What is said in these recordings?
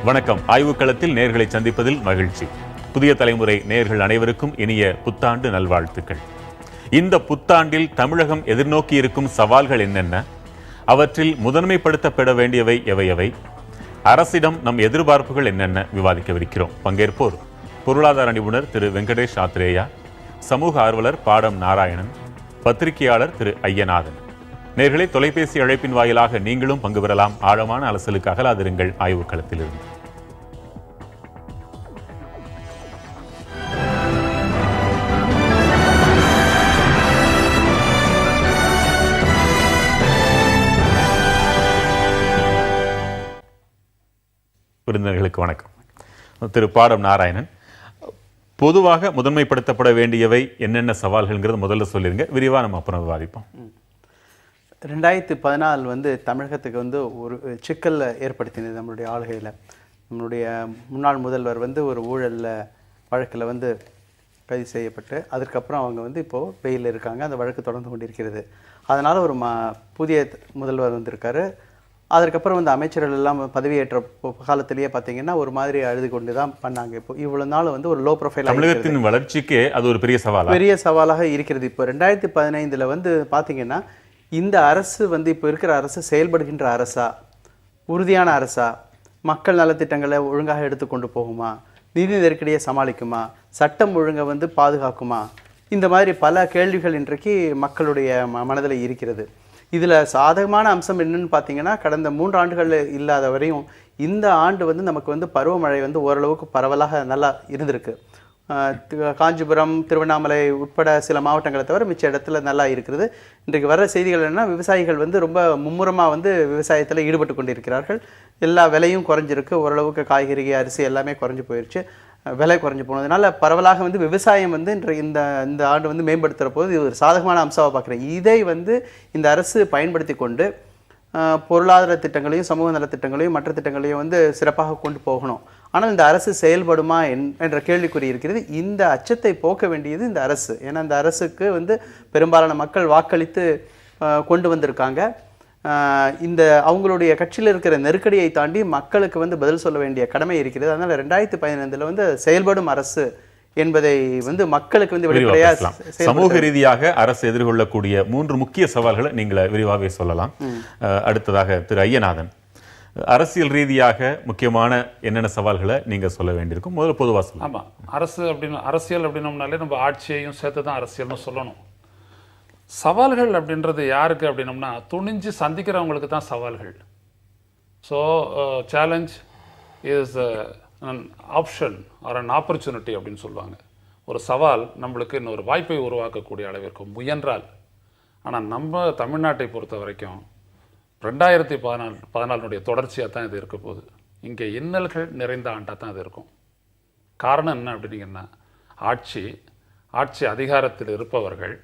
வணக்கம். ஆய்வுக்களத்தில் நேயர்களை சந்திப்பதில் மகிழ்ச்சி. புதிய தலைமுறை நேயர்கள் அனைவருக்கும் இனிய புத்தாண்டு நல்வாழ்த்துக்கள். இந்த புத்தாண்டில் தமிழகம் எதிர்நோக்கி இருக்கும் சவால்கள் என்னென்ன, அவற்றில் முதன்மைப்படுத்தப்பட வேண்டியவை எவை, அரசிடம் நம் எதிர்பார்ப்புகள் என்னென்ன விவாதிக்கவிருக்கிறோம். பங்கேற்போர் பொருளாதார நிபுணர் திரு வெங்கடேஷ் ஆத்ரேயா, சமூக ஆர்வலர் பாடம் நாராயணன், பத்திரிகையாளர் திரு ஐயநாதன். நேயர்களே, தொலைபேசி அழைப்பின் வாயிலாக நீங்களும் பங்கு பெறலாம். ஆழமான அலசலுக்கு அகலாதிருங்கள். ஆய்வுக்களத்திலிருந்து விருந்தினர்களுக்கு வணக்கம். திரு பாடம் நாராயணன், பொதுவாக முதன்மைப்படுத்தப்பட வேண்டியவை என்னென்ன சவால்கள்ங்கிறது முதல்ல சொல்லிருங்க, விரிவாக நம்ம அப்புறம் விவாதிப்போம். 2014 தமிழகத்துக்கு ஒரு சிக்கலை ஏற்படுத்தினது. நம்மளுடைய ஆளுகையில் நம்மளுடைய முன்னாள் முதல்வர் ஒரு ஊழலில் வழக்கில் கைது செய்யப்பட்டு அதுக்கப்புறம் அவங்க இப்போது வெயிலில் இருக்காங்க. அந்த வழக்கு தொடர்ந்து கொண்டிருக்கிறது. அதனால் ஒரு புதிய முதல்வர் வந்திருக்காரு. அதற்கப்புறம் அமைச்சர்கள் எல்லாம் பதவியேற்ற காலத்திலேயே பார்த்தீங்கன்னா ஒரு மாதிரி அழுது கொண்டு தான் பண்ணாங்க. இப்போ இவ்வளோ நாள் ஒரு லோ ப்ரொஃபைல் தமிழகத்தின் வளர்ச்சிக்கே அது ஒரு பெரிய சவாலாக இருக்கிறது. இப்போ 2015 பார்த்தீங்கன்னா இந்த அரசு இப்போ இருக்கிற அரசு செயல்படுகின்ற அரசா, உறுதியான அரசா, மக்கள் நலத்திட்டங்களை ஒழுங்காக எடுத்துக்கொண்டு போகுமா, நிதி நெருக்கடியை சமாளிக்குமா, சட்டம் ஒழுங்கை பாதுகாக்குமா, இந்த மாதிரி பல கேள்விகள் இன்றைக்கு மக்களுடைய மனதில் இருக்கிறது. இதில் சாதகமான அம்சம் என்னன்னு பார்த்தீங்கன்னா, கடந்த 3 ஆண்டுகள் இல்லாத வரையும் இந்த ஆண்டு நமக்கு பருவமழை ஓரளவுக்கு பரவலாக நல்லா இருந்திருக்கு. காஞ்சிபுரம், திருவண்ணாமலை உட்பட சில மாவட்டங்களை தவிர மிச்ச இடத்துல நல்லா இருக்கிறது. இன்றைக்கு வர்ற செய்திகள் என்னன்னா, விவசாயிகள் ரொம்ப மும்முரமாக விவசாயத்தில் ஈடுபட்டு கொண்டிருக்கிறார்கள். எல்லா விலையும் குறைஞ்சிருக்கு. ஓரளவுக்கு காய்கறி, அரிசி எல்லாமே குறைஞ்சி போயிடுச்சு. விலை குறைஞ்சி போனதுனால பரவலாக விவசாயம் இந்த ஆண்டு மேம்படுத்துகிற போது இது ஒரு சாதகமான அம்சமாக பார்க்குறேன். இதை இந்த அரசு பயன்படுத்தி கொண்டு பொருளாதார திட்டங்களையும் சமூக நலத்திட்டங்களையும் மற்ற திட்டங்களையும் சிறப்பாக கொண்டு போகணும். ஆனால் இந்த அரசு செயல்படுமா என்ற கேள்விக்குறி இருக்கிறது. இந்த அச்சத்தை போக்க வேண்டியது இந்த அரசு. ஏன்னா இந்த அரசுக்கு பெரும்பாலான மக்கள் வாக்களித்து கொண்டு வந்திருக்காங்க. இந்த அவங்களுடைய கட்சியில் இருக்கிற நெருக்கடியை தாண்டி மக்களுக்கு பதில் சொல்ல வேண்டிய கடமை இருக்கிறது. அதனால் 2015 செயல்படும் அரசு என்பதை மக்களுக்கு வெளிப்படையாக சமூக ரீதியாக அரசு எதிர்கொள்ளக்கூடிய 3 முக்கிய சவால்களை நீங்கள் விரிவாகவே சொல்லலாம். அடுத்ததாக திரு ஐயநாதன், அரசியல் ரீதியாக முக்கியமான என்னென்ன சவால்களை நீங்க சொல்ல வேண்டியிருக்கும், முதல்ல பொதுவாக சொல்லலாம். ஆமாம், அரசியல் அப்படின்னோம்னாலே நம்ம ஆட்சியையும் சேர்த்து தான் அரசியல்னு சொல்லணும். சவால்கள் அப்படின்றது யாருக்கு அப்படின்னோம்னா, துணிஞ்சு சந்திக்கிறவங்களுக்கு தான் சவால்கள். So challenge is an option or an opportunity அப்படின்னு சொல்லுவாங்க. ஒரு சவால் நம்மளுக்கு இன்னொரு வாய்ப்பை உருவாக்கக்கூடிய அளவிற்கு முயன்றால். ஆனால் நம்ம தமிழ்நாட்டை பொறுத்த வரைக்கும் 2014 தொடர்ச்சியாக தான் இது இருக்க போகுது. இங்கே இன்னல்கள் நிறைந்த ஆண்டாக தான் இது இருக்கும். காரணம் என்ன அப்படின்னீங்கன்னா, ஆட்சி அதிகாரத்தில் இருப்பவர்கள்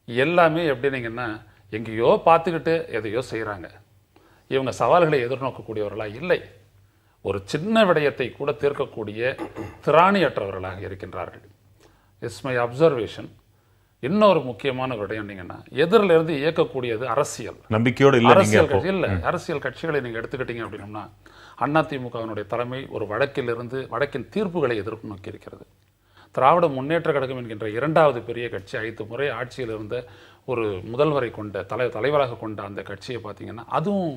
எல்லாமே எப்படின்னீங்கன்னா எங்கேயோ பார்த்துக்கிட்டு எதையோ செய்கிறாங்க. இவங்க சவால்களை எதிர்நோக்கக்கூடியவர்களாக இல்லை. ஒரு சின்ன விடயத்தை கூட தீர்க்கக்கூடிய திராணியற்றவர்களாக இருக்கின்றார்கள். It's my observation. இன்னொரு முக்கியமான விடயம் என்னன்னா, எதிரில் இருந்து இயக்கக்கூடியது அரசியல். நம்பிக்கையோடு இல்லை. அரசியல் கட்சிகளை நீங்க எடுத்துக்கிட்டீங்க அப்படின்னா, அதிமுகவினுடைய தலைமை ஒரு வழக்கின் தீர்ப்புகளை எதிர்ப்பு நோக்கி இருக்கிறது. திராவிட முன்னேற்ற கழகம் என்கின்ற 2வது பெரிய கட்சி 5 முறை ஆட்சியில் இருந்த ஒரு முதல்வரை கொண்ட தலைவராக கொண்ட அந்த கட்சியை பார்த்தீங்கன்னா, அதுவும்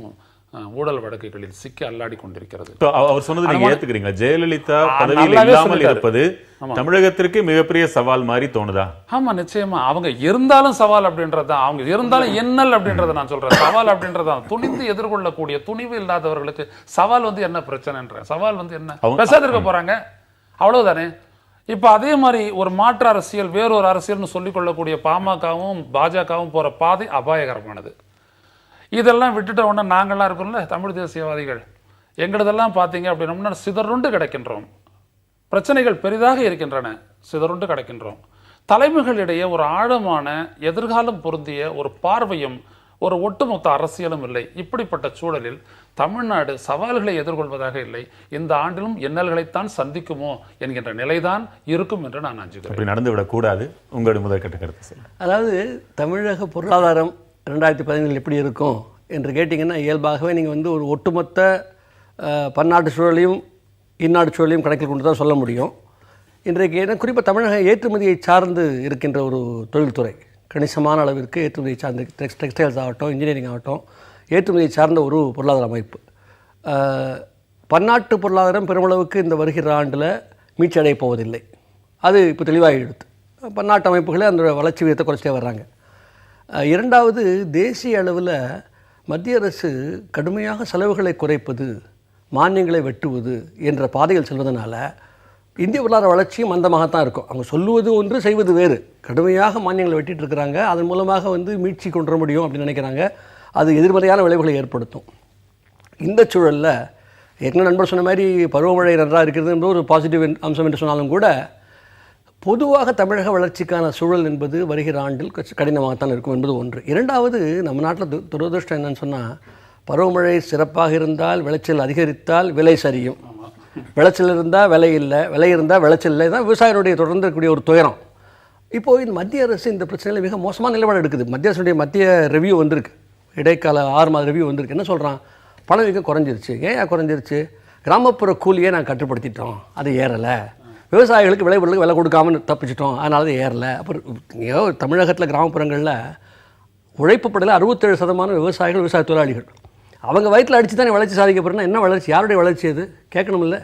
ஊழல் வழக்குகளில் சிக்கி அல்லாடி கொண்டிருக்கிறது. அவர் சொன்னது நீங்க ஏத்துக்கிறீங்க, ஜெயலலிதா பதவியில் இல்லாமல் இருப்பது தமிழகத்திற்கு மிகப்பெரிய சவால் மாதிரி தோணுதா? ஆமா, நிச்சயமா. அவங்க இருந்தாலும் சவால் அப்படின்றதான், அவங்க இருந்தாலும் என்னல் அப்படின்றத நான் சொல்றேன். சவால் அப்படின்றதான் துணிந்து எதிர்கொள்ளக்கூடிய துணிவு இல்லாதவர்களுக்கு சவால் என்ன பிரச்சனைன்ற சவால் என்ன பேசாதிருக்க போறாங்க, அவ்வளவுதானே. இப்ப அதே மாதிரி ஒரு மாற்று அரசியல், வேறொரு அரசியல்னு சொல்லிக் கொள்ளக்கூடிய பாமகவும் பாஜகவும் போற பாதை அபாயகரமானது. இதெல்லாம் விட்டுட்ட உடனே நாங்கள்லாம் இருக்கோம்ல தமிழ் தேசியவாதிகள், எங்களதெல்லாம் பார்த்தீங்க அப்படின்னோம்னா சிதறுண்டு கிடக்கின்றோம். பிரச்சனைகள் பெரிதாக இருக்கின்றன, சிதறுண்டு கிடக்கின்றோம். தலைமைகளிடையே ஒரு ஆழமான எதிர்காலம் பொருந்திய ஒரு பார்வையும் ஒரு ஒட்டுமொத்த அரசியலும் இல்லை. இப்படிப்பட்ட சூழலில் தமிழ்நாடு சவால்களை எதிர்கொள்வதாக இல்லை. இந்த ஆண்டிலும் இன்னல்களைத்தான் சந்திக்குமோ என்கின்ற நிலைதான் இருக்கும் என்று நான் அஞ்சுகிறேன். அப்படி நடந்துவிடக்கூடாது. உங்களுடைய முதற்கட்ட கருத்து. அதாவது தமிழக பொருளாதாரம் 2015 எப்படி இருக்கும் என்று கேட்டிங்கன்னா, இயல்பாகவே நீங்கள் ஒரு ஒட்டுமொத்த பன்னாட்டு சூழலையும் இந்நாடு சூழலையும் கணக்கில் கொண்டு தான் சொல்ல முடியும். இன்றைக்கு ஏன்னா குறிப்பாக தமிழக ஏற்றுமதியை சார்ந்து இருக்கின்ற ஒரு தொழில்துறை, கணிசமான அளவிற்கு ஏற்றுமதியை சார்ந்த டெக்ஸ்டைல்ஸ் ஆகட்டும், இன்ஜினியரிங் ஆகட்டும், ஏற்றுமதியை சார்ந்த ஒரு பொருளாதார அமைப்பு. பன்னாட்டு பொருளாதாரம் பெருமளவுக்கு இந்த வருகிற ஆண்டில் மீட்சி அடையப் போவதில்லை. அது இப்போ தெளிவாக எடுத்து பன்னாட்டு அமைப்புகளே அந்த வளர்ச்சி விகிதத்தை குறைச்சிட்டே வர்றாங்க. இரண்டாவது, தேசிய அளவில் மத்திய அரசு கடுமையாக செலவுகளை குறைப்பது, மானியங்களை வெட்டுவது என்ற பாதையில் செல்வதனால இந்திய பொருளாதார வளர்ச்சியும் மந்தமாகத்தான் இருக்கும். அவங்க சொல்லுவது ஒன்று, செய்வது வேறு. கடுமையாக மானியங்களை வெட்டிட்டு இருக்கிறாங்க. அதன் மூலமாக மீட்சி கொண்டு வர முடியும் அப்படின்னு நினைக்கிறாங்க. அது எதிர்மறையான விளைவுகளை ஏற்படுத்தும். இந்த சூழலில் ஏற்கனவே நண்பர் சொன்ன மாதிரி பருவமழை நன்றாக இருக்கிறது என்ற ஒரு பாசிட்டிவ் அம்சம் என்று சொன்னாலும் கூட, பொதுவாக தமிழக வளர்ச்சிக்கான சூழல் என்பது வருகிற ஆண்டில் கடினமாகத்தான் இருக்கும் என்பது ஒன்று. இரண்டாவது, நம்ம நாட்டில் துரதிருஷ்டம் என்னன்னு சொன்னால், பருவமழை சிறப்பாக இருந்தால் விளைச்சல் அதிகரித்தால் விலை சரியும், விளைச்சல் இருந்தால் விலை இல்லை, விலை இருந்தால் விளைச்சல் இல்லை. தான் விவசாயிகளுடைய தொடர்ந்து இருக்கக்கூடிய ஒரு துயரம். இப்போது இந்த மத்திய அரசு இந்த பிரச்சனையில் மிக மோசமான நிலைப்பாடு எடுக்குது. மத்திய அரசுடைய மத்திய ரிவ்யூ வந்திருக்கு, இடைக்கால 6 மாத ரிவ்யூ வந்திருக்கு. என்ன சொல்கிறான்? பணவீக்கம் குறைஞ்சிருச்சு. ஏன் குறைஞ்சிருச்சு? கிராமப்புற கூலியை நாங்கள் கட்டுப்படுத்திட்டோம், அது ஏறலை. விவசாயிகளுக்கு விளைபொருளுக்கு விலை கொடுக்காமல் தப்பிச்சிட்டோம், அதனால அது ஏறலை. அப்புறம் தமிழகத்தில் கிராமப்புறங்களில் உழைப்பு படையில் 67% விவசாயிகள், விவசாய தொழிலாளிகள். அவங்க வயிற்றில் அடித்து தானே வளர்ச்சி சாதிக்கப்படுறா. என்ன வளர்ச்சி? யாருடைய வளர்ச்சி அது? கேட்கணும் இல்லை.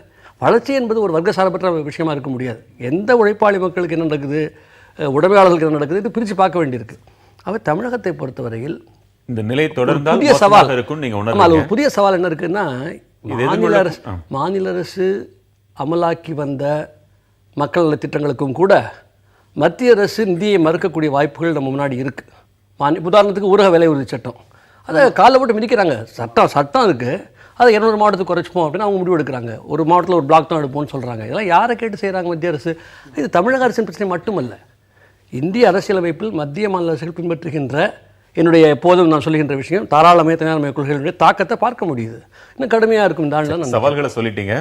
வளர்ச்சி என்பது ஒரு வர்க்க சார்பற்ற விஷயமா இருக்க முடியாது. எந்த உழைப்பாளி மக்களுக்கு என்ன நடக்குது, உடைமையாளர்களுக்கு என்ன நடக்குது, இது பிரித்து பார்க்க வேண்டியிருக்கு. அவர் தமிழகத்தை பொறுத்தவரையில் இந்த நிலை தொடர்ந்தால் புதிய சவால் இருக்கும். நீங்க புதிய சவால் என்ன இருக்குன்னா, மாநில அரசு அமலாக்கி வந்த மக்கள் நல திட்டங்களுக்கும் கூட மத்திய அரசு நிதியை மறுக்கக்கூடிய வாய்ப்புகள் நம்ம முன்னாடி இருக்குது. உதாரணத்துக்கு ஊரக வேலை உறுதி சட்டம், அதை காலை போட்டு மிதிக்கிறாங்க. சட்டம் இருக்குது, அதை 200 மாவட்டத்துக்கு குறைச்சிப்போம் அப்படின்னு அவங்க முடிவு எடுக்கிறாங்க. ஒரு மாவட்டத்தில் ஒரு பிளாக் தான் எடுப்போம்னு சொல்கிறாங்க. இதெல்லாம் யாரை கேட்டு செய்கிறாங்க மத்திய அரசு? இது தமிழக அரசின் பிரச்சனை மட்டுமல்ல. இந்திய அரசியலமைப்பில் மத்திய மாநில அரசுகள் பின்பற்றுகின்ற, என்னுடைய எப்போதும் நான் சொல்லுகின்ற விஷயம், தாராளமய தனியார்மய கொள்கைகளுடைய தாக்கத்தை பார்க்க முடியுது. இன்னும் கடுமையாக இருக்கும். இந்த சவால்களை சொல்லிட்டீங்க.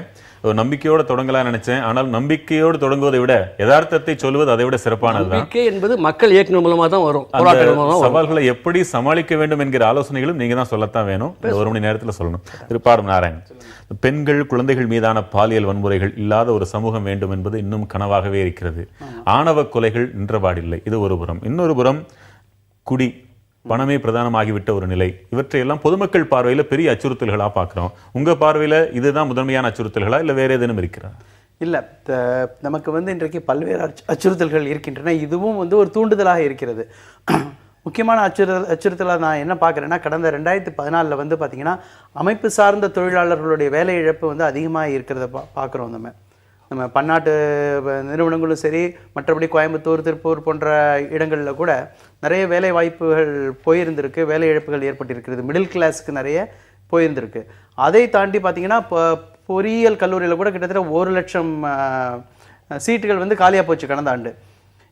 ஒரு நம்பிக்கையோடு தொடங்கலாம் நினைச்சேன். ஆனால் நம்பிக்கையோடு தொடங்குவதை விட யதார்த்தத்தை சொல்வது அதை விட சிறப்பானது. நம்பிக்கை என்பது மக்கள் இயக்கம் மூலமாக தான் வரும். சவால்களை எப்படி சமாளிக்க வேண்டும் என்கிற ஆலோசனைகளும் நீங்க தான் சொல்லத்தான் வேணும். 1 மணி நேரத்தில் சொல்லணும். திருப்பாடும் நாராயணன், பெண்கள், குழந்தைகள் மீதான பாலியல் வன்முறைகள் இல்லாத ஒரு சமூகம் வேண்டும் என்பது இன்னும் கனவாகவே இருக்கிறது. ஆணவ கொலைகள் நின்றபாடில்லை. இது ஒரு புறம். இன்னொரு புறம் குடி, பணமே பிரதானமாகிவிட்ட ஒரு நிலை. இவற்றையெல்லாம் பொதுமக்கள் பார்வையில் பெரிய அச்சுறுத்தல்களா பார்க்குறோம். உங்க பார்வையில் இதுதான் முதன்மையான அச்சுறுத்தல்களா இல்லை வேற ஏதேனும் இருக்கிறா? இல்லை, நமக்கு இன்றைக்கு பல்வேறு அச்சுறுத்தல்கள் இருக்கின்றன. இதுவும் ஒரு தூண்டுதலாக இருக்கிறது. முக்கியமான அச்சுறுத்தலாக நான் என்ன பார்க்குறேன்னா, கடந்த 2014 பார்த்தீங்கன்னா அமைப்பு சார்ந்த தொழிலாளர்களுடைய வேலை இழப்பு அதிகமாக இருக்கிறத பார்க்குறோம். நம்ம பன்னாட்டு நிறுவனங்களும் சரி, மற்றபடி கோயம்புத்தூர், திருப்பூர் போன்ற இடங்களில் கூட நிறைய வேலை வாய்ப்புகள் போயிருந்திருக்கு, வேலை இழப்புகள் ஏற்பட்டிருக்கிறது. மிடில் கிளாஸுக்கு நிறைய போயிருந்திருக்கு. அதை தாண்டி பார்த்தீங்கன்னா பொறியியல் கல்லூரியில் கூட கிட்டத்தட்ட 1 லட்சம் சீட்டுகள் காலியாக போச்சு கடந்த ஆண்டு.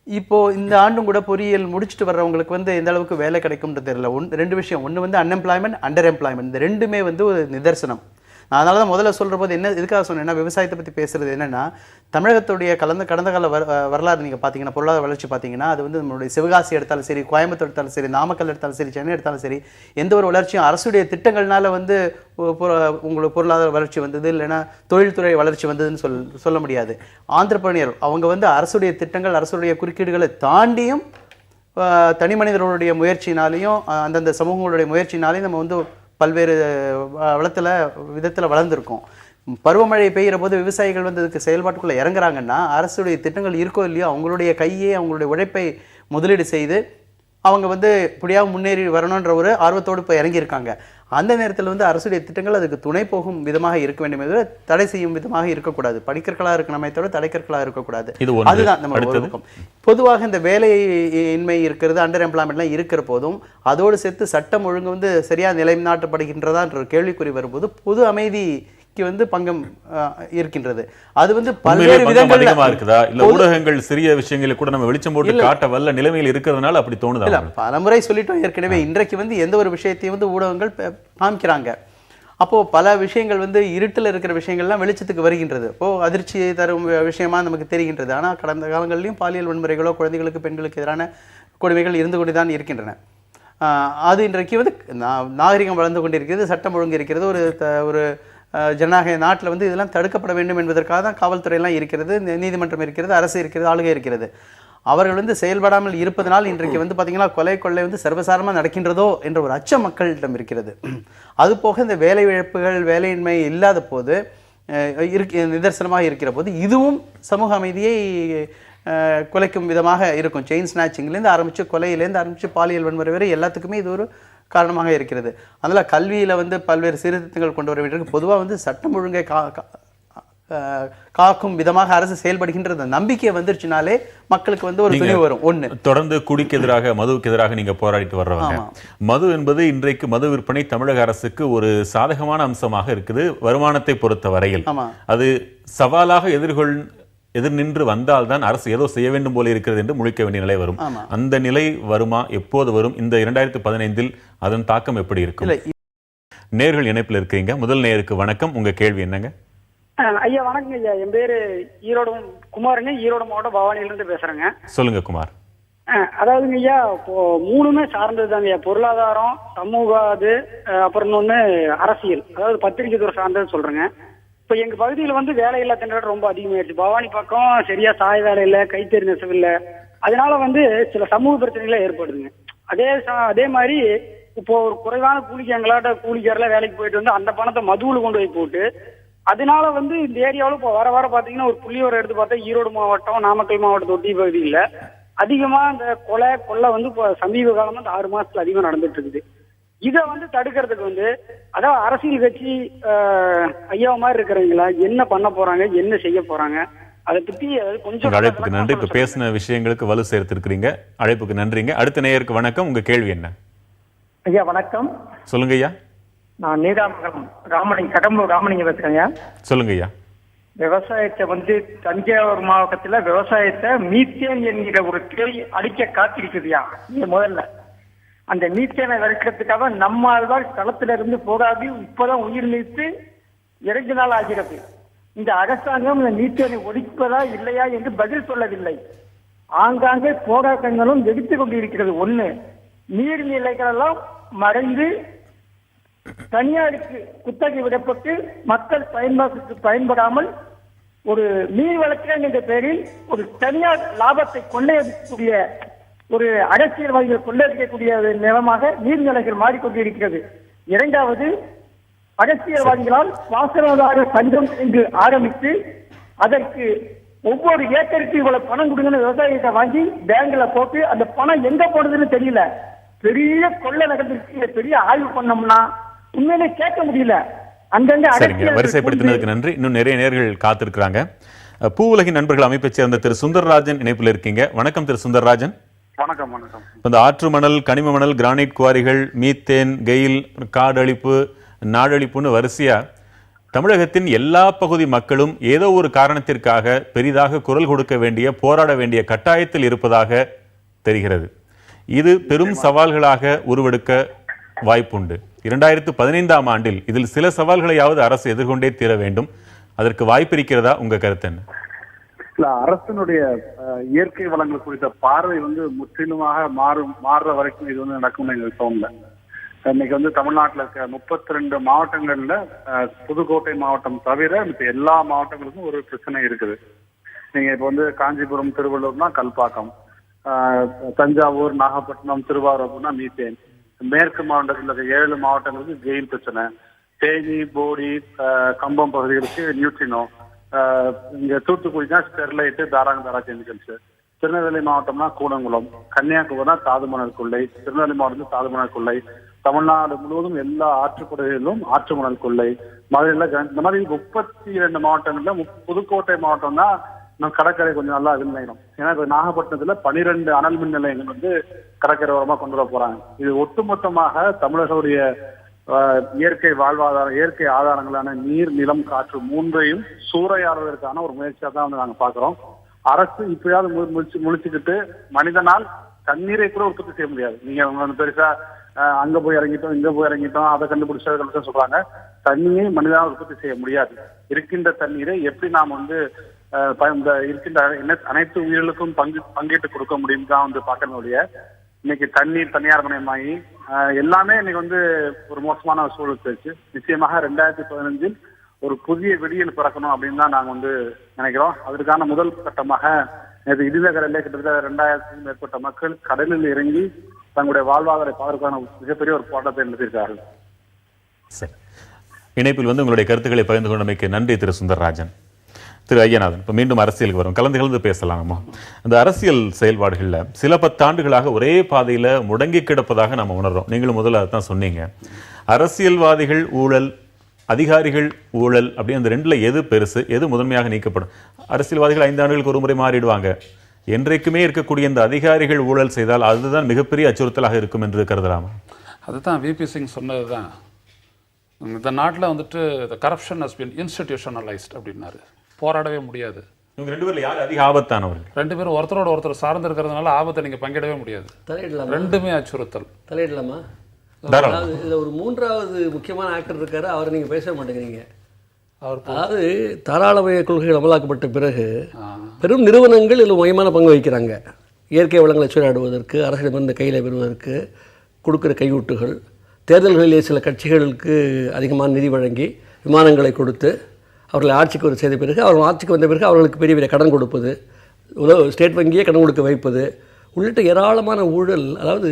இப்போது இந்த ஆண்டும் கூட பொறியியல் முடிச்சுட்டு வர்றவங்களுக்கு எந்த அளவுக்கு வேலை கிடைக்கும்ன்றது தெரியல. 2 விஷயம். ஒன்று அன்எம்ப்ளாய்மெண்ட், அண்டர் எம்ப்ளாய்மெண்ட். இந்த ரெண்டுமே ஒரு நிதர்சனம். நான் அதனால தான் முதல்ல சொல்கிற போது எதுக்காக சொன்னேன்னா, விவசாயத்தை பற்றி பேசுகிறது என்னென்னா, தமிழகத்துடைய கடந்த கால வரலாறு நீங்கள் பார்த்தீங்கன்னா, பொருளாதார வளர்ச்சி பார்த்தீங்கன்னா, அது நம்மளுடைய சிவகாசி எடுத்தாலும் சரி, கோயம்புத்தூர் எடுத்தாலும் சரி, நாமக்கல் எடுத்தாலும் சரி, சென்னை எடுத்தாலும் சரி, எந்த ஒரு வளர்ச்சியும் அரசுடைய திட்டங்கள்னால உங்களுக்கு பொருளாதார வளர்ச்சி வந்தது, இல்லைன்னா தொழில்துறை வளர்ச்சி வந்ததுன்னு சொல்ல முடியாது. ஆந்திரப்ரனியர் அவங்க அரசுடைய திட்டங்கள், அரசுடைய குறுக்கீடுகளை தாண்டியும் தனி மனிதர்களுடைய முயற்சினாலையும் அந்தந்த சமூகங்களுடைய முயற்சினாலையும் நம்ம பல்வேறு விதத்தில் வளர்ந்துருக்கோம். பருவமழை பெய்கிற போது விவசாயிகள் இதுக்கு செயல்பாட்டுக்குள்ளே இறங்குறாங்கன்னா, அரசுடைய திட்டங்கள் இருக்கோ இல்லையோ அவங்களுடைய கையே, அவங்களுடைய உழைப்பை முதலீடு செய்து அவங்க இப்படியாக முன்னேறி வரணுன்ற ஒரு ஆர்வத்தோடு இப்போ இறங்கியிருக்காங்க. அந்த நேரத்தில் அரசுடைய திட்டங்கள் அதுக்கு துணை போகும் விதமாக இருக்க வேண்டும், தடை செய்யும் விதமாக இருக்கக்கூடாது. படிக்கற்களாக இருக்கணுமே தவிர தடைக்கற்களாக இருக்கக்கூடாது. அதுதான் நம்ம இருக்கும். பொதுவாக இந்த வேலையின்மை இருக்கிறது, அண்டர் எம்ப்ளாய்மெண்ட்லாம் இருக்கிற போதும் அதோடு சேர்த்து சட்டம் ஒழுங்கு சரியாக நிலைநாட்டப்படுகின்றதான்ற கேள்விக்குறி வரும்போது பொது அமைதி பங்கம் இருக்கின்றது. அது பல்வேறு விதங்கள்ல இருக்குதா, இல்ல ஊடகங்கள் சிறிய விஷயங்களை கூட நம்ம வெளிச்சம் போட்டு காட்ட வல்ல நிலைமையில் இருக்கிறதுனால அப்படி தோணுதா? இல்ல, பலமுறை சொல்லிட்டோம் ஏற்கனவே. இன்றைக்கு எந்த ஒரு விஷயத்தையும் ஊடகங்கள் காமிக்கிறாங்க. அப்போ பல விஷயங்கள் இருட்டில் இருக்கிற விஷயங்கள்லாம் வெளிச்சத்துக்கு வருகின்றது. அப்போ அதிர்ச்சியை தரும் விஷயமா நமக்கு தெரிகின்றது. ஆனால் கடந்த காலங்களிலும் பாலியல் வன்முறைகளோ, குழந்தைகளுக்கு, பெண்களுக்கு எதிரான கொடுமைகள் இருந்து கொண்டுதான் இருக்கின்றன. அது இன்றைக்கு நாகரிகம் வளர்ந்து கொண்டிருக்கிறது, சட்டம் ஒழுங்கு இருக்கிறது, ஒரு ஜனநாயக நாட்டில் வந்து இதெல்லாம் தடுக்கப்பட வேண்டும் என்பதற்காக தான் காவல்துறையெல்லாம் இருக்கிறது, நீதிமன்றம் இருக்கிறது, அரசு இருக்கிறது, ஆளுகை இருக்கிறது. அவர்கள் வந்து செயல்படாமல் இருப்பதனால் இன்றைக்கு வந்து பார்த்தீங்கன்னா கொலை கொள்ளை வந்து சர்வசாரமாக நடக்கின்றதோ என்ற ஒரு அச்சம் மக்களிடம் இருக்கிறது. அதுபோக இந்த வேலை இழப்புகள், வேலையின்மை இல்லாத போது நிதர்சனமாக இருக்கிற போது இதுவும் சமூக அமைதியை குலைக்கும் விதமாக இருக்கும். செயின் ஸ்நாச்சிங்லேருந்து ஆரம்பித்து, கொலையிலேருந்து ஆரம்பித்து, பாலியல் வன்முறை வரை எல்லாத்துக்குமே இது ஒரு காரணமாக இருக்கிறது. அதனால் கல்வியில் வந்து பல்வேறு சீர்திருத்தங்கள் கொண்டு வர வேண்டியிருக்கு. பொதுவாக வந்து சட்டம் ஒழுங்கை காக்கும் விதமாக அரசு செயல்படுகின்ற நம்பிக்கை வந்துருச்சுனாலே மக்களுக்கு வந்து ஒரு துணிவு வரும். ஒண்ணு, தொடர்ந்து குடிக்கு எதிராக, மதுவுக்கு எதிராக நீங்க போராடிட்டு வர்றவங்க. மது என்பது இன்றைக்கு மது விற்பனை தமிழக அரசுக்கு ஒரு சாதகமான அம்சமாக இருக்குது வருமானத்தை பொறுத்த வரையில். அது சவாலாக எதிர் நின்று வந்தால்தான் அரசு ஏதோ செய்ய வேண்டும் போல இருக்கிறது என்று முழிக்க வேண்டிய நிலை வரும். அந்த நிலை வருமா? எப்போது வரும்? இந்த 2015 அதன் தாக்கம் எப்படி இருக்கும்? நேர்கள் இணைப்பில் இருக்கிறீங்க. முதல் நேருக்கு வணக்கம். உங்க கேள்வி என்னங்க? ஐயா வணக்கங்க ஐயா. என் பேரு ஈரோடு குமாருங்க. ஈரோடு மாவட்டம் பவானியிலிருந்து பேசுறேங்க. சொல்லுங்க குமார். அதாவதுங்க ஐயா, இப்போ மூணுமே சார்ந்தது தாங்க ஐயா. பொருளாதாரம், சமூக, அது அப்புறம் இன்னொன்னு அரசியல், அதாவது பத்திரிகை துறை சார்ந்தது சொல்றேங்க. இப்ப எங்க பகுதியில் வந்து வேலையில்லா திண்டாட்டம் ரொம்ப அதிகமாயிடுச்சு. பவானி பக்கம் சரியா சாய வேலை இல்லை, கைத்தறி நெசவு இல்லை. அதனால வந்து சில சமூக பிரச்சனைகளே ஏற்படுதுங்க. அதே மாதிரி இப்போ ஒரு குறைவான கூலிக்கு எங்களாட்ட கூலிக்காரில் வேலைக்கு போயிட்டு வந்து அந்த பணத்தை மதுவில் கொண்டு போய் போட்டு, அதனால வந்து இந்த ஏரியாவில் இப்போ வர பாத்தீங்கன்னா ஒரு புள்ளியோரை எடுத்து பார்த்தா ஈரோடு மாவட்டம், நாமக்கல் மாவட்டத்தை ஒட்டி பகுதியில் அதிகமா இந்த கொலை வந்து இப்போ சமீப காலமா இந்த 6 மாசத்துல அதிகமா நடந்துட்டு இருக்குது. இதை வந்து தடுக்கிறதுக்கு வந்து அதாவது அரசியல் கட்சி ஐயா மாதிரி இருக்கிறவங்களா என்ன பண்ண போறாங்க, என்ன செய்ய போறாங்க, அதை பத்தி கொஞ்சம். அழைப்புக்கு நன்றி. இப்ப பேசின விஷயங்களுக்கு வலு சேர்த்திருக்கிறீங்க. அழைப்புக்கு நன்றிங்க. அடுத்த நேயருக்கு வணக்கம். உங்க கேள்வி என்ன? ஐயா வணக்கம். சொல்லுங்க ஐயா. நான் நீடாமங்கலம் கடம்பூர் ராமலிங்க பேசுறேங்க. சொல்லுங்க ஐயா. விவசாயத்தை வந்து தஞ்சாவூர் மாவட்டத்துல விவசாயத்தை மீத்தேன் என்கிற ஒரு கேள்வி அடிக்க காத்திருக்குதுயா. முதல்ல அந்த மீத்தேனை விளக்கிறதுக்காக நம்மால்தான் களத்துல இருந்து போராடி இப்பதான் உயிர் நீத்து 2 நாள் ஆகிறது. இந்த அரசாங்கம் இந்த மீத்தேனை ஒழிப்பதா இல்லையா என்று பதில் சொல்லவில்லை. ஆங்காங்கே போராட்டங்களும் எடுத்துக் கொண்டிருக்கிறது. ஒண்ணு, நீர்நிலைகள் எல்லாம் மறைந்து தனியாருக்கு குத்தகை விடப்பட்டு மக்கள் பயன்படாமல் ஒரு நீர் வளர்க்கிறேன் என்ற பெயரில் ஒரு தனியார் லாபத்தை கொள்ளையடிக்கக்கூடிய ஒரு அரசியல்வாதிகள் கொள்ளையடிக்கக்கூடிய நிலமாக நீர்நிலைகள் மாறிக்கொண்டிருக்கிறது. இரண்டாவது, அரசியல்வாதிகளால் பாசனதார சங்கம் என்று ஆரம்பித்து அதற்கு ஒவ்வொரு ஏக்கருக்கு இவ்வளவு பணம் கொடுங்கன்னு விவசாயத்தை வாங்கி பேங்க்ல போட்டு அந்த பணம் எங்க போடுதுன்னு தெரியல. பெரிய கொள்ளை நடந்திருக்கு. பெரிய ஆய்வு பண்ணோம்னா உண்மையிலே கேட்க முடியல. சரிங்க, வரிசைப்படுத்தினதுக்கு நன்றி. இன்னும் நிறைய நேர்கள் காத்திருக்கிறாங்க. பூ உலகின் நண்பர்கள் அமைப்பை சேர்ந்த திரு சுந்தரராஜன் இணைப்பில் இருக்கீங்க. வணக்கம் திரு சுந்தரராஜன். வணக்கம். வணக்கம். இந்த ஆற்று மணல், கனிம மணல், கிரானைட் குவாரிகள், மீத்தேன், கெயில், காடழிப்பு, நாடழிப்புன்னு வரிசையா தமிழகத்தின் எல்லா பகுதி மக்களும் ஏதோ ஒரு காரணத்திற்காக பெரிதாக குரல் கொடுக்க வேண்டிய, போராட வேண்டிய கட்டாயத்தில் இருப்பதாக தெரிகிறது. இது பெரும் சவால்களாக உருவெடுக்க வாய்ப்புண்டு. 2015ஆம் ஆண்டில் இதில் சில சவால்களையாவது அரசு எதிர்கொண்டே தீர வேண்டும். அதற்கு வாய்ப்பு இருக்கிறதா? உங்க கருத்து என்ன? இல்ல, அரசினுடைய இயற்கை வளங்கள் குறித்த பார்வை வந்து முற்றிலுமாக மாறுற வரைக்கும் இது வந்து நடக்கும்னு எங்களுக்கு தோணல. இன்னைக்கு வந்து தமிழ்நாட்டில் இருக்க 32 மாவட்டங்கள்ல புதுக்கோட்டை மாவட்டம் தவிர இப்ப எல்லா மாவட்டங்களுக்கும் ஒரு பிரச்சனை இருக்குது. நீங்க இப்ப வந்து காஞ்சிபுரம், திருவள்ளூர்னா கல்பாக்கம், தஞ்சாவூர், நாகப்பட்டினம், திருவாரூர்னா மீத்தேன், மேற்கு மாவட்டத்தில் இருக்க 7 மாவட்டங்களுக்கு கெயில் பிரச்சனை, தேனி, போடி, கம்பம் பகுதிகளுக்கு நியூட்ரினோ, இங்க தூத்துக்குடினா ஸ்டெர்லைட், தாராங்கதாரா கெமிக்கல்ஸ், திருநெல்வேலி மாவட்டம்னா கூடங்குளம், கன்னியாகுமரினா தாதுமணல் கொள்ளை, திருநெல்வேலி மாவட்டத்தில் தாதுமணல் கொள்ளை, தமிழ்நாடு முழுவதும் எல்லா ஆற்றுப்படுகைகளிலும் ஆற்று மணல் கொள்ளை, மதுரையில இந்த மாதிரி 32 மாவட்டங்கள்ல புதுக்கோட்டை மாவட்டம் தான் நம்ம கடற்கரை கொஞ்சம் நல்லா விநியோகம். ஏன்னா இப்ப நாகப்பட்டினத்துல 12 அனல் மின் நிலையங்கள் வந்து கடற்கரை ஓரமா கொண்டு வர போறாங்க. இது ஒட்டுமொத்தமாக தமிழகத்துடைய இயற்கை வாழ்வாதாரம், இயற்கை ஆதாரங்களான நீர், நிலம், காற்று மூன்றையும் சூறையாடுவதற்கான ஒரு முயற்சியா தான் வந்து நாங்க பாக்குறோம். அரசு இப்பயாவது முழிச்சுக்கிட்டு மனிதனால் தண்ணீரை கூட உற்பத்தி செய்ய முடியாது. நீங்க பெருசா அங்க போய் இறங்கிட்டோம், இங்க போய் இறங்கிட்டோம், அதை கண்டுபிடிச்சவர்கள் சொல்றாங்க. தண்ணியை மனிதனால் உற்பத்தி செய்ய முடியாது. இருக்கின்ற தண்ணீரை எப்படி நாம் வந்து இருக்கின்ற அனைத்து உயிர்களுக்கும் பங்கேற்று கொடுக்க முடியும் தான் வந்து பார்க்கறதுடைய இன்னைக்கு தண்ணீர் தனியார் மயமாகி எல்லாமே இன்னைக்கு வந்து ஒரு மோசமான சூழல் போயிடுச்சு. நிச்சயமாக 2015 ஒரு புதிய விடியல் பிறக்கணும் அப்படின்னு தான் நாங்க வந்து நினைக்கிறோம். அதற்கான முதல் கட்டமாக நேற்று இடிநகரிலே கிட்டத்தட்ட 2000க்கும் மேற்பட்ட மக்கள் கடலில் இறங்கி தங்களுடைய வாழ்வாதாரத்தை பார்ப்பதற்கான மிகப்பெரிய ஒரு போராட்டத்தை நடத்தியிருக்கார்கள். சரி, இணைப்பில் வந்து உங்களுடைய கருத்துக்களை பகிர்ந்து கொண்டமைக்கு நன்றி திரு சுந்தரராஜன். திரு ஐயநாதன், இப்போ மீண்டும் அரசியலுக்கு வரும், கலந்து பேசலாம். நம்ம அந்த அரசியல் செயல்பாடுகளில் சில 10 ஆண்டுகளாக ஒரே பாதையில் முடங்கி கிடப்பதாக நம்ம உணர்றோம். நீங்களும் முதல்ல அதான் சொன்னீங்க. அரசியல்வாதிகள் ஊழல், அதிகாரிகள் ஊழல், அப்படி அந்த ரெண்டுல எது பெருசு, எது முதன்மையாக நீக்கப்படும்? அரசியல்வாதிகள் 5 ஆண்டுகளுக்கு ஒரு முறை மாறிடுவாங்க. என்றைக்குமே இருக்கக்கூடிய இந்த அதிகாரிகள் ஊழல் செய்தால் அதுதான் மிகப்பெரிய அச்சுறுத்தலாக இருக்கும் என்று கருதலாமா? அதுதான் விபி சிங் சொன்னது தான். இந்த நாட்டில் வந்துட்டு the corruption has been institutionalized அப்படின்னாரு. போராடவே முடியாது. இவங்க 2 பேர்ல யார் அதிக ஆபத்தானவர்கள்? 2 பேரும் ஒருத்தரோட ஒருத்தர் சார்ந்து இருக்கிறதுனால ஆபத்தை நீங்க பங்கிடவே முடியாது. ரெண்டுமே அச்சுறுத்தல். தலையிடலாமா? இதில் ஒரு 3வது முக்கியமான ஆக்டர் இருக்காரு, அவரை நீங்கள் பேச மாட்டேங்கிறீங்க. அதாவது தாராளமய கொள்கைகள் அமலாக்கப்பட்ட பிறகு பெரும் நிறுவனங்கள் இதில் முக்கியமான பங்கு வகிக்கிறாங்க. இயற்கை வளங்களை சூறாடுவதற்கு, அரசிடமிருந்து கையில் பெறுவதற்கு கொடுக்குற கையூட்டுகள், தேர்தல்களிலே சில கட்சிகளுக்கு அதிகமான நிதி வழங்கி விமானங்களை கொடுத்து அவர்களை ஆட்சிக்கு ஒரு செய்த பிறகு, அவர்கள் ஆட்சிக்கு வந்த பிறகு அவர்களுக்கு பெரிய பெரிய கடன் கொடுப்பது, ஸ்டேட் வங்கியே கடன் கொடுக்க வைப்பது உள்ளிட்ட ஏராளமான ஊழல். அதாவது